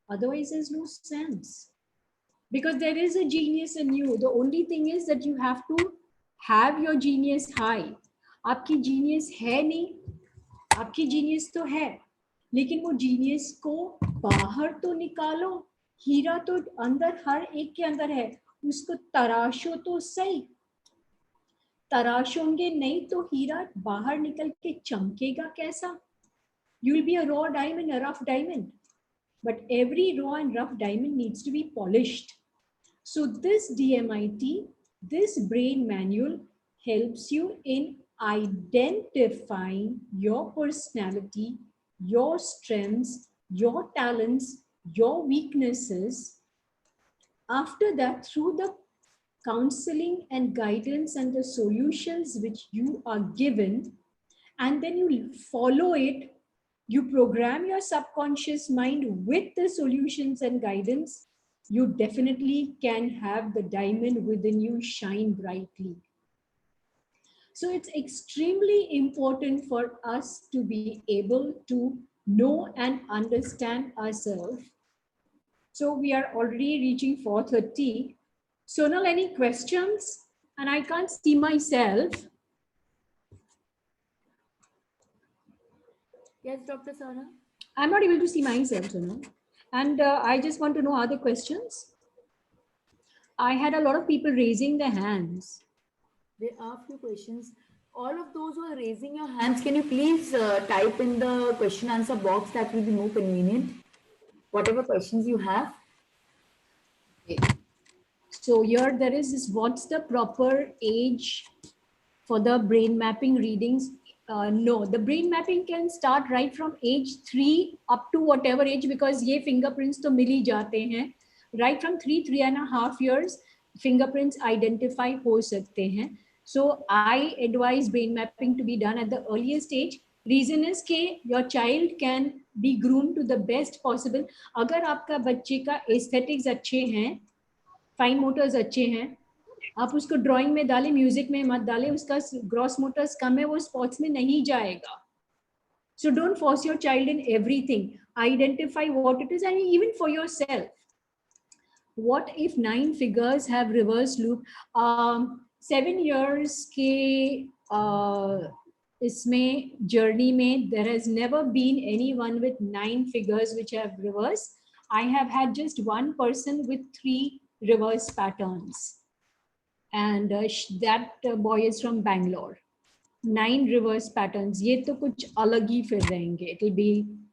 Otherwise, there's no sense. Because there is a genius in you. The only thing is that you have to have your genius high. आपकी genius है नहीं, आपकी genius तो है, लेकिन वो genius को बाहर तो निकालो. हीरा तो अंदर, हर एक के अंदर है, उसको तराशो तो सही. तराशोंगे नहीं तो हीरा बाहर निकल के चमकेगा कैसा? You will be a raw diamond, a rough diamond, but every raw and rough diamond needs to be polished. So this DMIT, this brain manual helps you in identifying your personality, your strengths, your talents, your weaknesses. After that, through the counseling and guidance and the solutions which you are given, and then you follow it, you program your subconscious mind with the solutions and guidance, you definitely can have the diamond within you shine brightly. So it's extremely important for us to be able to know and understand ourselves. So we are already reaching 4:30. Sonal, any questions? And I can't see myself. Yes, Dr. Sarah. I'm not able to see myself, Sonal. And I just want to know other questions. I had a lot of people raising their hands. There are few questions. All of those who are raising your hands, can you please type in the question answer box? That will be more convenient. Whatever questions you have. Okay. So here there is this, what's the proper age for the brain mapping readings? No, the brain mapping can start right from age 3 up to whatever age, because ये fingerprints तो मिल ही जाते हैं. Right from 3.5 years, fingerprints identify हो सकते हैं. So I advise brain mapping to be done at the earliest age. Reason is कि your child can be groomed to the best possible. अगर आपका बच्चे का aesthetics अच्छे हैं, फाइन मोटर्स अच्छे हैं, आप उसको ड्राइंग में डालें, म्यूजिक में मत डालें, उसका ग्रॉस मोटर्स कम है, वो स्पोर्ट्स में नहीं जाएगा. So don't force your child in everything. Identify what it is, and even for yourself. What if 9 figures have reverse loop? 7 years के इसमें journey में there has never been anyone with 9 figures which have reverse. I have had just one person with 3 reverse patterns, and that boy is from Bangalore. 9 reverse patterns. ये तो कुछ अलग ही फिर रहेंगे.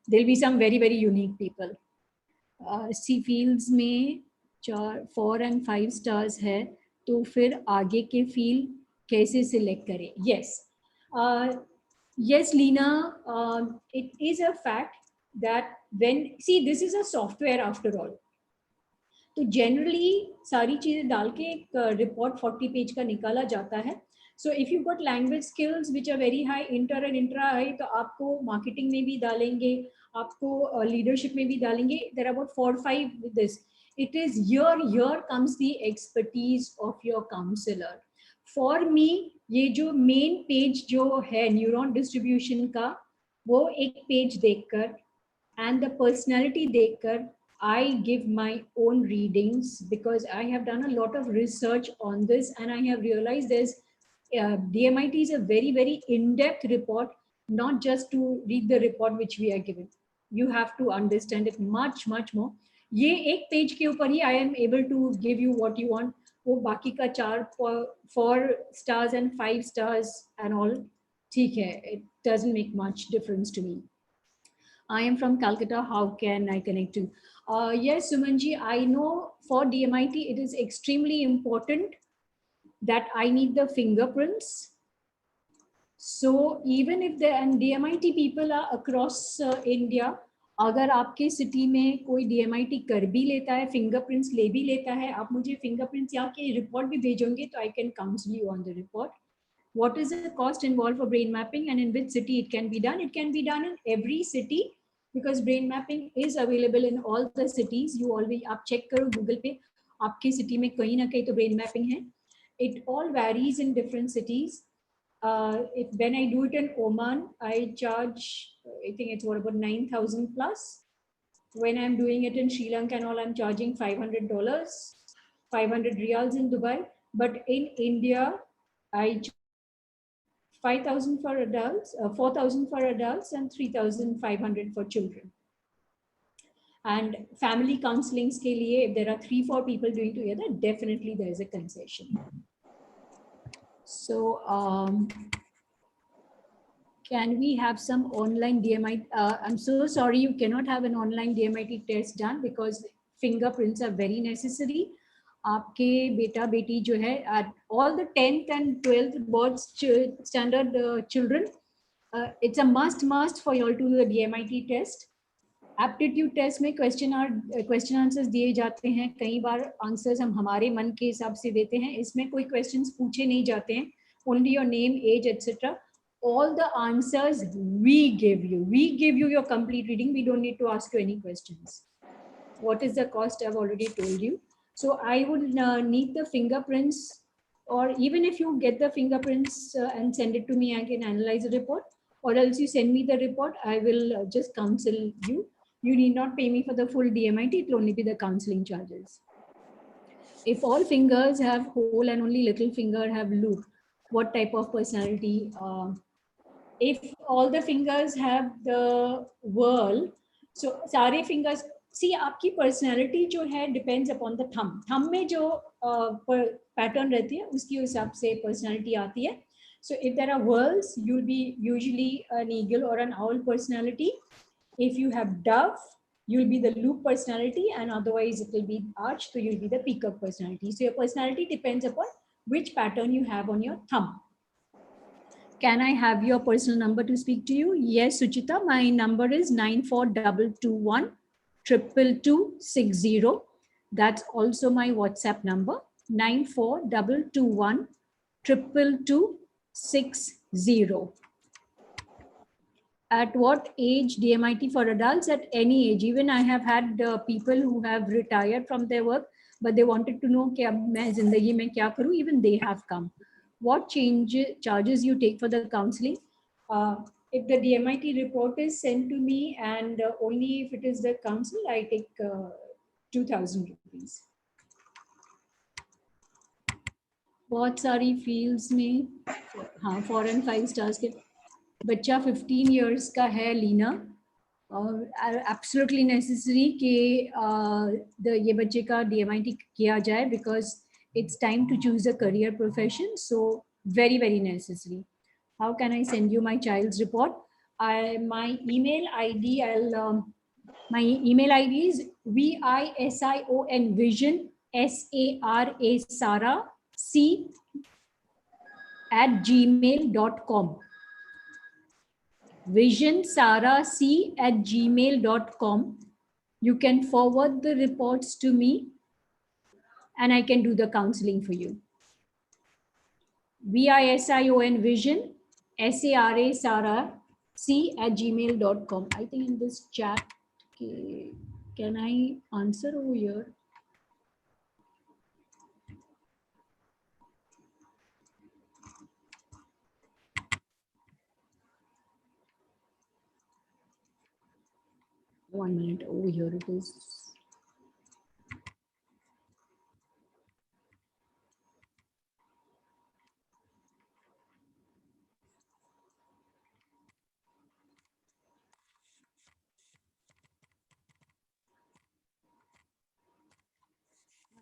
There'll be some very very unique people. C fields में 4 and 5 stars है, तो फिर आगे के फील्ड कैसे सिलेक्ट करें? Yes, Lina, it is a fact that this is a software after all. तो जनरली सारी चीजें डाल के एक रिपोर्ट 40 पेज का निकाला जाता है. So if you've got language skills which are very high, inter and intra high, तो आपको marketing में भी डालेंगे, आपको leadership में भी डालेंगे. There are about 4 or 5 with this. It is here comes the expertise of your counselor. For me, ये जो main page जो है neuron distribution का, वो एक page देखकर and the personality देखकर I give my own readings, because I have done a lot of research on this and I have realized there's DMIT is a very, very in-depth report, not just to read the report which we are given. You have to understand it much, much more. ये एक page के ऊपर ही I am able to give you what you want. वो बाकी का 4 stars and 5 stars and all ठीक है. It doesn't make much difference to me. I am from Calcutta. How can I connect to? Yes, Sumanji, I know for DMIT it is extremely important that I need the fingerprints. So even if the and DMIT people are across India, अगर आपके city में कोई DMIT कर भी लेता है, fingerprints ले भी लेता है, आप मुझे fingerprints या के report भी भेजोगे तो I can counsel you on the report. What is the cost involved for brain mapping and in which city it can be done? It can be done in every city because brain mapping is available in all the cities. You always आप check करो Google पे, आपकी city में कहीं ना कहीं तो brain mapping है. It all varies in different cities. When I do it in Oman, I charge, I think it's what about 9,000 plus. When I'm doing it in Sri Lanka and all, I'm charging $500, 500 riyals in Dubai. But in India, I 5,000 for adults, 4,000 for adults, and 3,500 for children. And family counselings ke liye, if there are 3-4 people doing together, definitely there is a concession. So, can we have some online DMIT? I'm so sorry, you cannot have an online DMIT test done because fingerprints are very necessary. आपके बेटा बेटी जो है at all the 10th and 12th board standard children, it's a must for you all to do the DMIT test. Aptitude test में question answers दिए जाते हैं. कई बार आंसर्स हम हमारे मन के हिसाब से देते हैं. इसमें कोई क्वेश्चंस पूछे नहीं जाते हैं. Only your name, age, etcetera. All the answers we give you your complete reading. We don't need to ask you any questions. What is the cost? I've already told you. So I would need the fingerprints, or even if you get the fingerprints and send it to me, I can analyze the report, or else you send me the report, I will just counsel you. You need not pay me for the full DMIT, it will only be the counseling charges. If all fingers have hole and only little finger have loop, what type of personality? If all the fingers have the whirl, so सारे fingers, see आपकी personality जो है depends upon the thumb. Thumb में जो pattern रहती है उसकी हिसाब से personality आती है. So if there are whirls, you'll be usually an eagle or an owl personality. If you have dove, you'll be the loop personality, and otherwise it will be arch, so you'll be the peacock personality. So your personality depends upon which pattern you have on your thumb. Can I have your personal number to speak to you? Yes, Suchita, my number is 94221 22260. That's also my WhatsApp number, 94221 22260. At what age DMIT for adults? At any age. Even I have had people who have retired from their work, but they wanted to know कि अब मैं जिंदगी में क्या करूँ. Even they have come. What charges you take for the counseling? If the DMIT report is sent to me, and only if it is the counsel, I take 2,000 rupees. बहुत सारी fields में, हाँ 4 and 5 stars के. बच्चा 15 years का है लीना, और absolutely necessary कि ये बच्चे का DMIT किया जाए because it's time to choose a career profession. So very, very necessary. How can I send you my child's report? My email ID, my email ID is VISION vision SARA Sarah C @gmail.com. visionsarac@gmail.com. You can forward the reports to me and I can do the counseling for you. VISION vision SARA Sara c@gmail.com. I think in this chat, okay, can I answer over here? One minute, over here it is.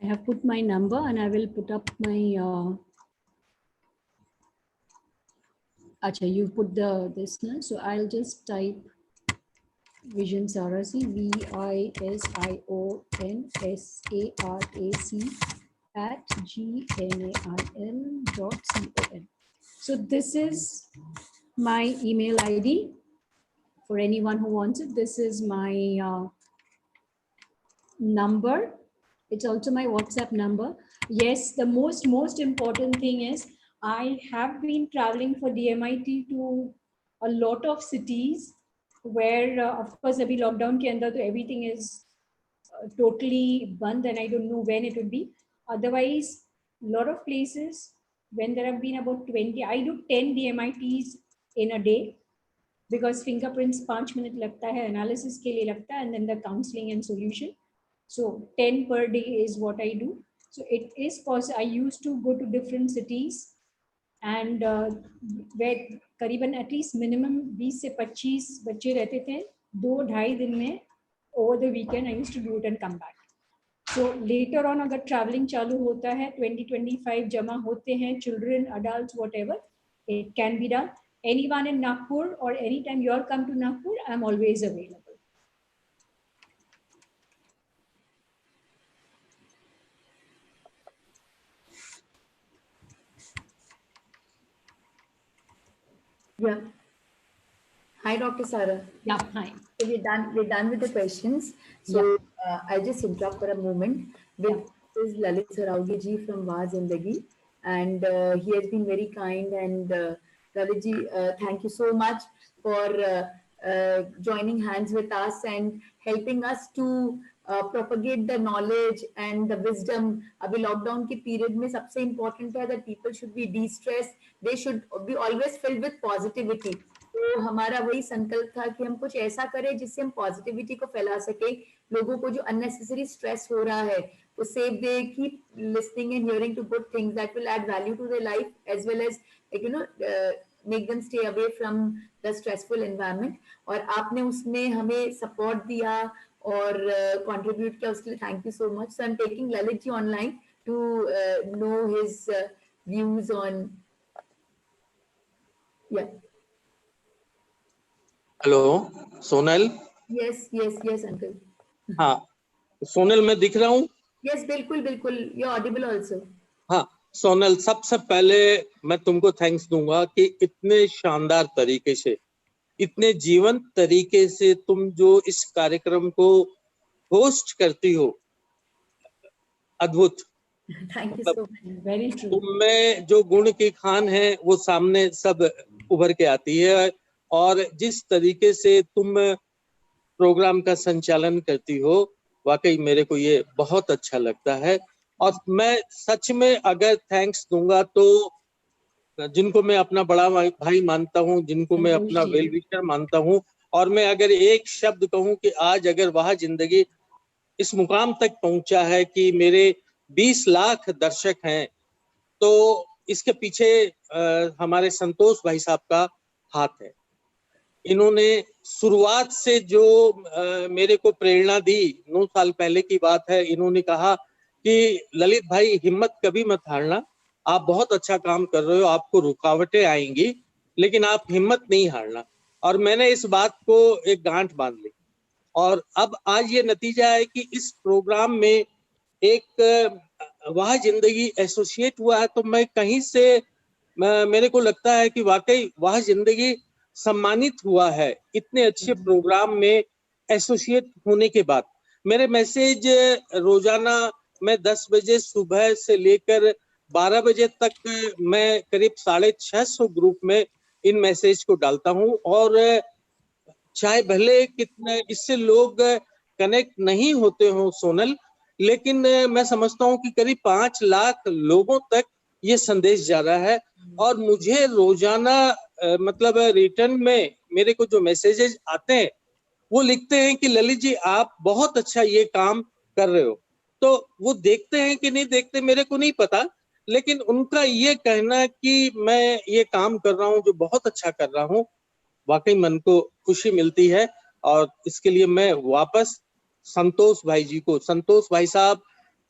I have put my number and I will put up my Acha, you put this now, so I'll just type Vision Sarac, VISION @gmail.com. So this is my email ID for anyone who wants it. This is my number. It's also my WhatsApp number. Yes, the most important thing is I have been traveling for DMIT to a lot of cities where of course abhi lockdown ke andar to everything is totally band and I don't know when it would be. Otherwise, a lot of places when there have been about 20, I do 10 DMITs in a day because fingerprints 5 minutes लगता है, analysis के लिए लगता है, and then the counseling and solution. So 10 per day is what I do. So it is possible. I used to go to different cities and where करीबन at least minimum 20 से 25 बच्चे रहते थे 2-2.5 दिन में over the weekend. I used to do it and come back. So later on अगर traveling चालू होता है 20-25 जमा होते हैं children, adults, whatever, it can be done. Anyone in Nagpur or anytime you all come to Nagpur, I'm always available. Yeah. Hi, Dr. Sara. Yeah, hi. So we're done with the questions. So I'll just interrupt for a moment with this Lalit Saraogi ji from Waah Zindagi, and he has been very kind. And Lalit ji, thank you so much for joining hands with us and helping us to propagate the knowledge and the wisdom. अभी lockdown के period में सबसे important है that people should be de-stressed. They should be always filled with positivity. तो हमारा वही संकल्प था कि हम कुछ ऐसा करें जिससे हम पॉजिटिविटी को फैला सके, लोगों को जो अननेसेसरी स्ट्रेस हो रहा है उससे they keep listening and hearing to good things that will add value to their life as well as you know make them stay away from the stressful environment. और आपने उसमें हमें सपोर्ट दिया और कंट्रीब्यूट किया, उसके लिए thank you so much. So I am taking Lalit ji online to know his views on. Yeah hello Sonal. Yes yes yes uncle. हाँ सोनल, मैं दिख रहा हूँ? यस बिल्कुल बिल्कुल, यू आर ऑडिबल आल्सो. हाँ सोनल, सबसे पहले मैं तुमको थैंक्स दूंगा कि इतने शानदार तरीके से, इतने जीवंत तरीके से तुम जो इस कार्यक्रम को होस्ट करती हो, अद्भुत. Thank you so much. Very true. तुम में जो गुण की खान है वो सामने सब उभर के आती है, और जिस तरीके से तुम प्रोग्राम का संचालन करती हो वाकई मेरे को ये बहुत अच्छा लगता है. और मैं सच में अगर थैंक्स दूंगा तो जिनको मैं अपना बड़ा भाई मानता हूँ, जिनको मैं अपना वेल विशर मानता हूँ, और मैं अगर एक शब्द कहूँ कि आज अगर वाह जिंदगी इस मुकाम तक पहुंचा है कि मेरे 20 लाख दर्शक हैं, तो इसके पीछे हमारे संतोष भाई साहब का हाथ है. इन्होंने शुरुआत से जो मेरे को प्रेरणा दी, 9 साल पहले की बात है, इन्होंने कहा कि ललित भाई हिम्मत कभी मत हारना, आप बहुत अच्छा काम कर रहे हो, आपको रुकावटें आएंगी लेकिन आप हिम्मत नहीं हारना. और मैंने इस बात को एक गांठ बांध ली, और अब आज ये नतीजा है कि इस प्रोग्राम में एक वाह जिंदगी एसोसिएट हुआ है. तो मैं कहीं से मेरे को लगता है कि वाकई वाह जिंदगी सम्मानित हुआ है इतने अच्छे प्रोग्राम में एसोसिएट होने के बाद. मेरे मैसेज रोजाना मैं 10 बजे सुबह से लेकर 12 बजे तक मैं करीब 650 ग्रुप में इन मैसेज को डालता हूं, और चाहे भले कितने इससे लोग कनेक्ट नहीं होते हो सोनल, लेकिन मैं समझता हूं कि करीब 5 लाख लोगों तक ये संदेश जा रहा है। और मुझे रोजाना मतलब रिटर्न में मेरे को जो मैसेजेस आते हैं वो लिखते हैं कि ललित जी आप बहुत अच्छा ये काम कर रहे हो। तो वो देखते हैं कि नहीं देखते मेरे को नहीं पता, लेकिन उनका ये कहना कि मैं ये काम कर रहा हूँ जो बहुत अच्छा कर रहा हूँ, वाकई मन को खुशी मिलती है। और इसके लिए मैं वापस संतोष भाई जी को, संतोष भाई साहब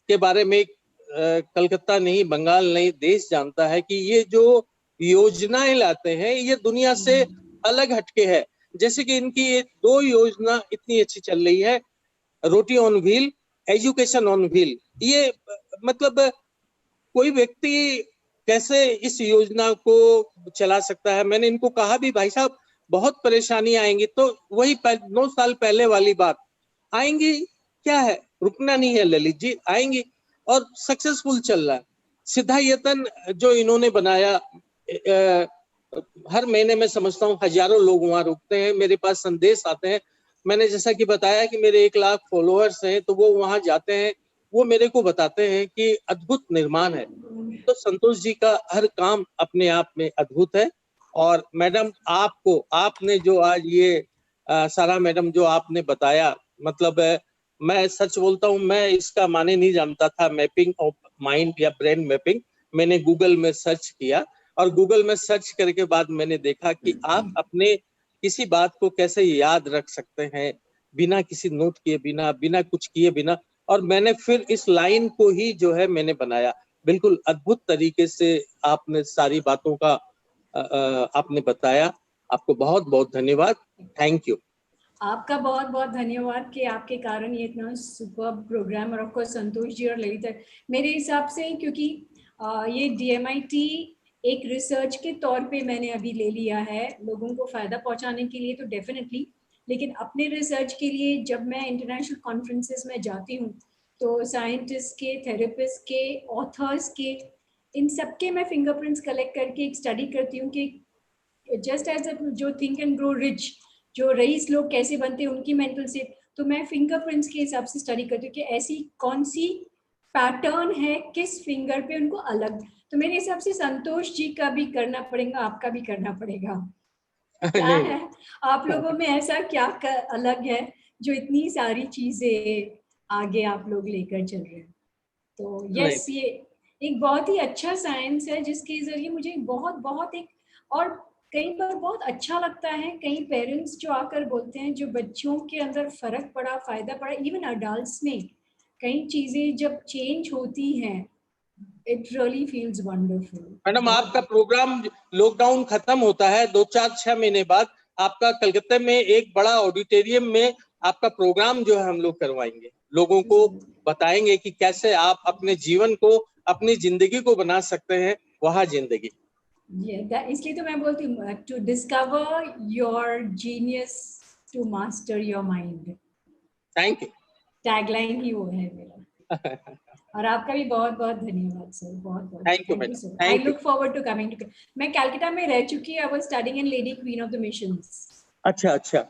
के बारे में कलकत्ता नहीं, बंगाल नहीं, देश जानता है कि ये जो योजनाएं लाते हैं ये दुनिया से अलग हटके है। जैसे कि इनकी ये 2 योजना इतनी अच्छी चल रही है, roti on wheel, education on wheel. ये मतलब कोई व्यक्ति कैसे इस योजना को चला सकता है। मैंने इनको कहा भी भाई साहब बहुत परेशानी आएंगी, तो वही 9 साल पहले वाली बात, आएंगी क्या है, रुकना नहीं है ललित जी, आएंगी। और सक्सेसफुल चल रहा है। सिद्धायतन जो इन्होंने बनाया, हर महीने में समझता हूँ हजारों लोग वहां रुकते हैं, मेरे पास संदेश आते हैं। मैंने जैसा कि बताया कि मेरे 1 लाख फॉलोअर्स हैं, तो वो वहां जाते हैं, वो मेरे को बताते हैं कि अद्भुत निर्माण है। तो संतोष जी का हर काम अपने आप में अद्भुत है। और मैडम आपको, आपने जो आज ये सारा मैडम जो आपने बताया, मतलब मैं सच बोलता हूँ, मैं इसका माने नहीं जानता था, मैपिंग ऑफ माइंड या ब्रेन मैपिंग। मैंने गूगल में सर्च किया, और गूगल में सर्च करके बाद मैंने देखा कि आप अपने किसी बात को कैसे याद रख सकते हैं बिना किसी नोट किए, बिना बिना कुछ किए बिना। और मैंने फिर इस लाइन को ही जो है मैंने बनाया। बिल्कुल अद्भुत तरीके से आपने सारी बातों का आपने बताया। आपको बहुत बहुत धन्यवाद। Thank you. आपका बहुत बहुत धन्यवाद कि आपके कारण ये इतना सुपर प्रोग्राम, और ऑफकोर्स संतोष जी और ललिता, मेरे हिसाब से क्योंकि ये DMIT एक रिसर्च के तौर पे मैंने अभी ले लिया है लोगों को फ़ायदा पहुंचाने के लिए, तो डेफिनेटली, लेकिन अपने रिसर्च के लिए जब मैं इंटरनेशनल कॉन्फ्रेंसेस में जाती हूँ तो साइंटिस्ट के, थेरेपिस्ट के, ऑथर्स के, इन सब के मैं फिंगरप्रिंट्स कलेक्ट करके एक स्टडी करती हूँ कि जस्ट एज जो थिंक एंड ग्रो रिच, जो रईस लोग कैसे बनते हैं उनकी मेंटल से, तो मैं फिंगरप्रिंट्स के हिसाब से स्टडी करती हूँ कि ऐसी कौन सी पैटर्न है किस फिंगर पे उनको अलग। तो मेरे हिसाब से संतोष जी का भी करना पड़ेगा, आपका भी करना पड़ेगा। क्या नहीं, है आप लोगों में ऐसा क्या अलग है जो इतनी सारी चीजें आगे आप लोग लेकर चल रहे हैं? तो नहीं, यस, ये एक बहुत ही अच्छा साइंस है जिसके जरिए मुझे बहुत बहुत एक, और कई बार बहुत अच्छा लगता है कई पेरेंट्स जो आकर बोलते हैं जो बच्चों के अंदर फर्क पड़ा, फायदा पड़ा, इवन अडल्ट्स में कई चीजें जब चेंज होती हैं, it really feels wonderful. Madam आपका प्रोग्राम लॉकडाउन खत्म होता है 2-4-6 महीने बाद, आपका कलकत्ता में एक बड़ा ऑडिटोरियम में आपका प्रोग्राम जो है हम लोग करवाएंगे, लोगों को बताएंगे कि कैसे आप अपने जीवन को, अपनी जिंदगी को बना सकते हैं वहाँ जिंदगी। इसलिए तो मैं बोलती हूँ to discover your genius, to master your mind. Thank you. Tagline ही वो है मेरा। और आपका भी बहुत बहुत धन्यवाद सर, बहुत बहुत thank you thank you madam, sir. I thank you. Look forward to coming to, मैं कैलकाटा में रह चुकी, I was studying in Lady Queen of the Missions. अच्छा अच्छा,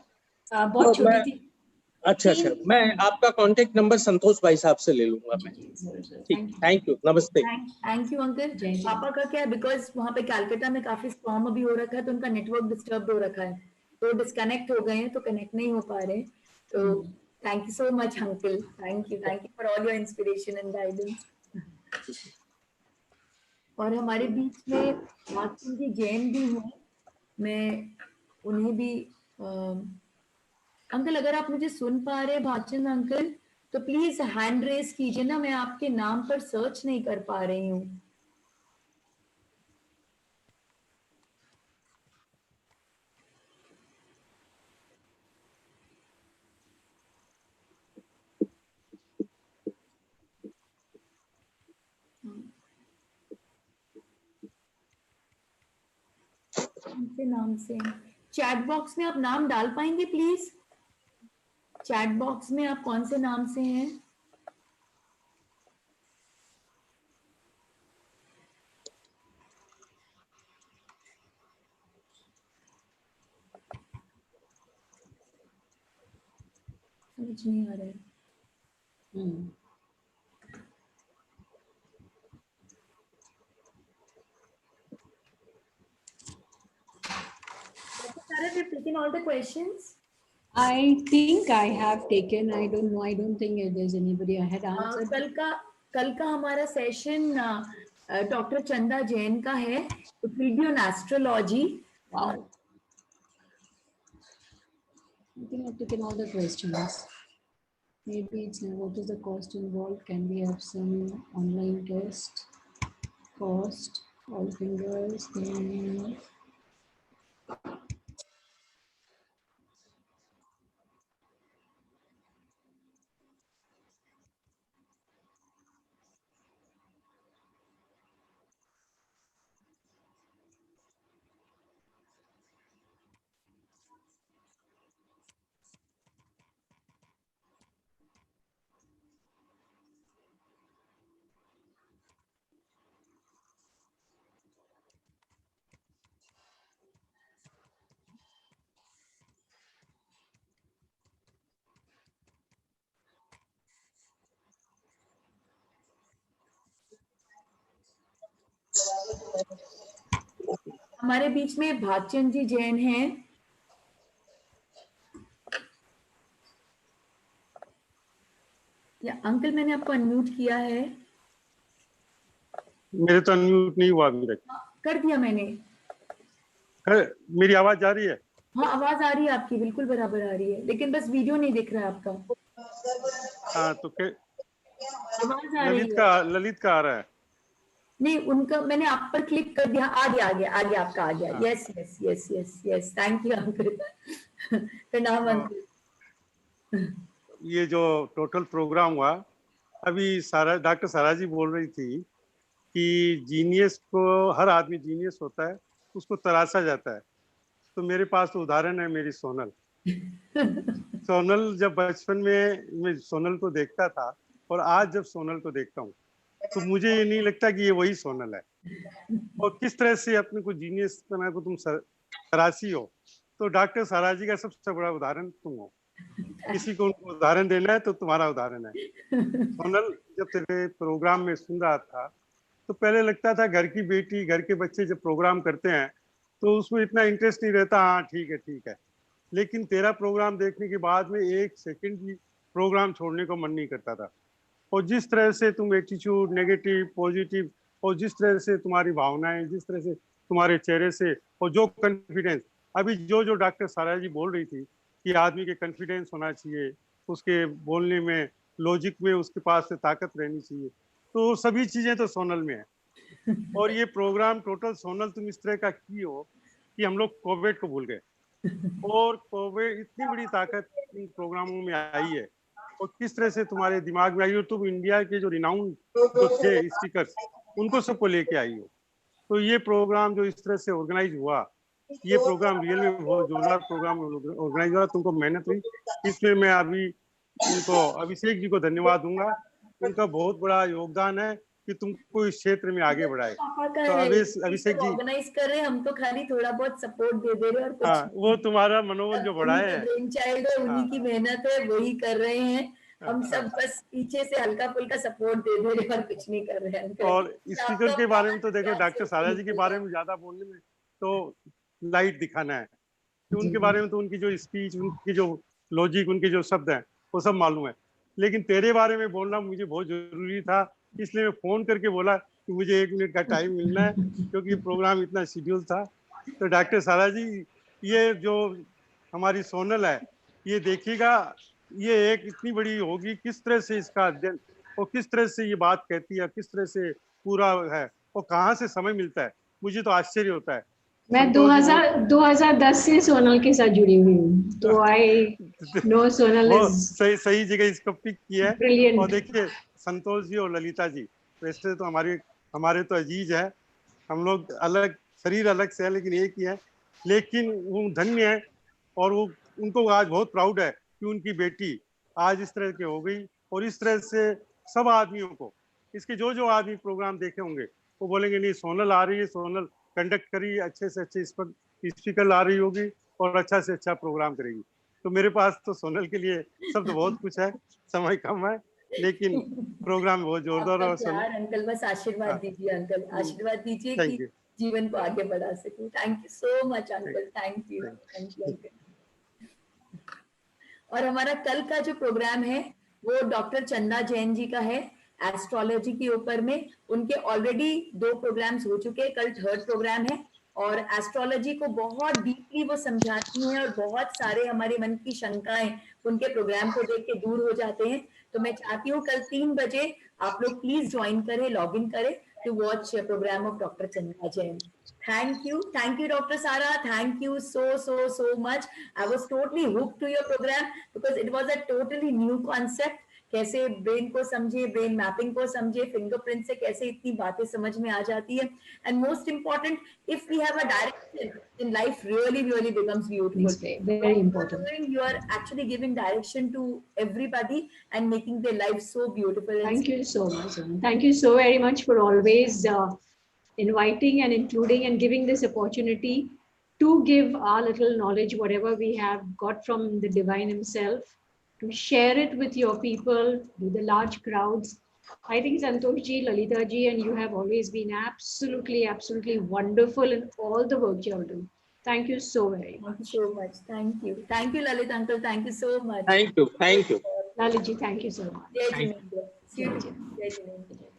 बहुत तो मैं, छोटी थी। अच्छा अच्छा, मैं आपका कांटेक्ट नंबर संतोष भाई साहब से ले लूंगा मैं। ठीक, थैंक यू। थैंक यू, नमस्ते। Thank you uncle. जय श्री पापा का क्या है, बिकॉज वहाँ पे कैलकाटा में काफी स्टॉर्म अभी हो रखा है तो उनका नेटवर्क डिस्टर्ब हो रखा है, तो डिस्कनेक्ट हो गए हैं, तो कनेक्ट नहीं हो पा रहे। तो thank you so much uncle, thank you for all your inspiration and guidance. और हमारे बीच में भागचंद जी जैन भी हैं, मैं उन्हें भी अंकल अगर आप मुझे सुन पा रहे हैं भागचंद अंकल, तो प्लीज हैंड रेस कीजिए ना, मैं आपके नाम पर सर्च नहीं कर पा रही हूँ। उनके नाम से चैट बॉक्स में आप नाम डाल पाएंगे प्लीज? चैट बॉक्स में आप कौन से नाम से हैं? समझ नहीं आ रहा है। Sarah, we've taken all the questions. I think I have taken. I don't know. I don't think there's anybody I had answered. कल का हमारा सेशन डॉक्टर चंदा जैन का है. It will be on astrology. Wow. I think I've taken all the questions. Maybe it's what is the cost involved? Can we have some online test? Cost, all fingers. हमारे बीच में भागचंद जी जैन हैं. या uncle मैंने आपको unmute किया है. मेरे तो अनम्यूट नहीं हुआ अभी तक. कर दिया मैंने. मेरी आवाज जा रही है? हाँ आवाज आ रही है आपकी, बिल्कुल बराबर आ रही है, लेकिन बस वीडियो नहीं दिख रहा है आपका. हाँ तो आवाज आ रही है. ललित का आ रहा है. नहीं उनका मैंने आप पर क्लिक कर दिया. आ गया आपका आ गया. Yes yes yes yes yes. Thank you uncle. प्रणाम अंकल. ये जो टोटल प्रोग्राम हुआ, अभी डॉक्टर सारा जी बोल रही थी कि जीनियस को, हर आदमी जीनियस होता है, उसको तराशा जाता है. तो मेरे पास तो उदाहरण है मेरी सोनल. सोनल जब बचपन में मैं सोनल को देखता था और आज जब सोनल को देखता हूँ तो मुझे ये नहीं लगता कि ये वही सोनल है. और किस तरह से अपने को जीनियस बना को तुम तराशी हो, तो डॉक्टर सारा जी का सबसे बड़ा उदाहरण तुम हो. किसी को उनको उदाहरण देना है तो तुम्हारा उदाहरण है. सोनल जब तेरे प्रोग्राम में सुन रहा था तो पहले लगता था घर की बेटी, घर के बच्चे जब प्रोग्राम करते हैं तो उसमें इतना इंटरेस्ट नहीं रहता. हाँ ठीक है. लेकिन तेरा प्रोग्राम देखने के बाद में एक सेकंड भी प्रोग्राम छोड़ने को मन नहीं करता था. और जिस तरह से तुम एटीट्यूड, नेगेटिव, पॉजिटिव, और जिस तरह से तुम्हारी भावनाएं, जिस तरह से तुम्हारे चेहरे से, और जो कॉन्फिडेंस, अभी जो डॉक्टर सारा जी बोल रही थी कि आदमी के कॉन्फिडेंस होना चाहिए, उसके बोलने में, लॉजिक में उसके पास से ताकत रहनी चाहिए, तो सभी चीजें तो सोनल में है. और ये प्रोग्राम टोटल सोनल तुम इस तरह का की हो कि हम लोग कोविड को भूल गए. और कोविड इतनी बड़ी ताकत इन प्रोग्रामों में आई है, और किस तरह से तुम्हारे दिमाग में आई हो. तुम इंडिया के जो रिनाउंड जो थे स्पीकर्स, उनको सबको लेके आई हो. तो ये प्रोग्राम जो इस तरह से ऑर्गेनाइज हुआ, ये प्रोग्राम रियल में बहुत जोरदार प्रोग्राम ऑर्गेनाइज हुआ. तुमको मेहनत हुई, इसमें मैं अभी इनको अभिषेक जी को धन्यवाद दूंगा. इनका बहुत बड़ा योगदान है कि तुमको इस क्षेत्र में आगे बढ़ाए. तो अभिषेक जी ऑर्गेनाइज कर रहे हैं, हम तो खाली थोड़ा बहुत सपोर्ट दे रहे हैं और कुछ. हाँ, वो तुम्हारा मनोबल जो बढ़ाए है, ब्रेन चाइल्ड है, उन्हीं की मेहनत है, वही कर रहे हैं. हम सब बस पीछे से हल्का फुल्का सपोर्ट दे रहे हैं और कुछ नहीं कर रहे हैं. और स्पीकर के बारे में तो देखो, डॉक्टर सारा जी के बारे में ज्यादा बोलने में तो लाइट दिखाना है कि उनके बारे में तो उनकी जो स्पीच, उनकी जो लॉजिक, उनके जो शब्द हैं वो सब मालूम है. लेकिन तेरे बारे में बोलना मुझे बहुत जरूरी था, इसलिए मैं फोन करके बोला कि मुझे 1 मिनट का टाइम मिलना है, क्योंकि प्रोग्राम इतना शेड्यूल था. तो डॉक्टर सारा जी, ये जो हमारी सोनल है, ये देखिएगा, ये एक इतनी बड़ी होगी, किस तरह से इसका अध्ययन, और किस तरह से ये बात कहती है, किस तरह से पूरा है, और कहाँ से समय मिलता है. मुझे तो आश्चर्य होता है. मैं 2010 से सोनल के साथ जुड़ी हुई हूँ, तो आई नो सोनल इज सही जगह इसको पिक किया है. ब्रिलियंट. और देखिए संतोष जी और ललिता जी वैसे तो हमारे तो अजीज है. हम लोग अलग, शरीर अलग से है लेकिन एक ही है. लेकिन वो धन्य है, और वो उनको आज बहुत प्राउड है कि उनकी बेटी आज इस तरह की हो गई. और इस तरह से सब आदमियों को, इसके जो आदमी प्रोग्राम देखे होंगे वो बोलेंगे नहीं सोनल आ रही है, सोनल कंडक्ट करी, अच्छे से अच्छे इस पर स्पीकर ला रही होगी और अच्छा से अच्छा प्रोग्राम करेगी. तो मेरे पास तो सोनल के लिए शब्द बहुत कुछ है, समय कम है, लेकिन प्रोग्राम बहुत जोरदार आपका और प्यार अंकल, बस आशीर्वाद दीजिए अंकल, आशीर्वाद दीजिए कि थैंक यू। जीवन को आगे बढ़ा सके। Thank you so much uncle, thank you uncle. और हमारा कल का जो प्रोग्राम है वो डॉक्टर चंदा जैन जी का है, एस्ट्रोलॉजी के ऊपर में। उनके ऑलरेडी 2 प्रोग्राम्स हो चुके हैं, कल 3rd प्रोग्राम है। और एस्ट्रोलॉजी को बहुत डीपली वो समझाती हैं और बहुत सारे हमारे मन की शंकाएं उनके प्रोग्राम को देख के दूर हो जाते हैं। तो मैं चाहती हूँ कल 3 बजे आप लोग प्लीज ज्वाइन करें, लॉग इन करें to watch program of doctor Chanda Jain. Thank you, Dr. Sara. Thank you so much. I was totally hooked to your program because it was a totally new concept. कैसे brain को समझे, brain mapping को समझे, fingerprint से कैसे इतनी बातें समझ में आ जाती है। And most important, if we have a direction, then life really becomes beautiful. Very important. You are actually giving direction to everybody and making their life so beautiful. Thank you so much. Thank you so very much for always inviting and including and giving this opportunity to give our little knowledge, whatever we have got from the divine himself, to share it with your people, with the large crowds. I think Santosh ji, Lalita ji, and you have always been absolutely wonderful in all the work you are doing. Thank you so very much. Thank you so much. Thank you, Lalit uncle. Thank you so much. Thank you. Lalit ji, thank you so much. Jai Jinendra. See you. Jai Jinendra.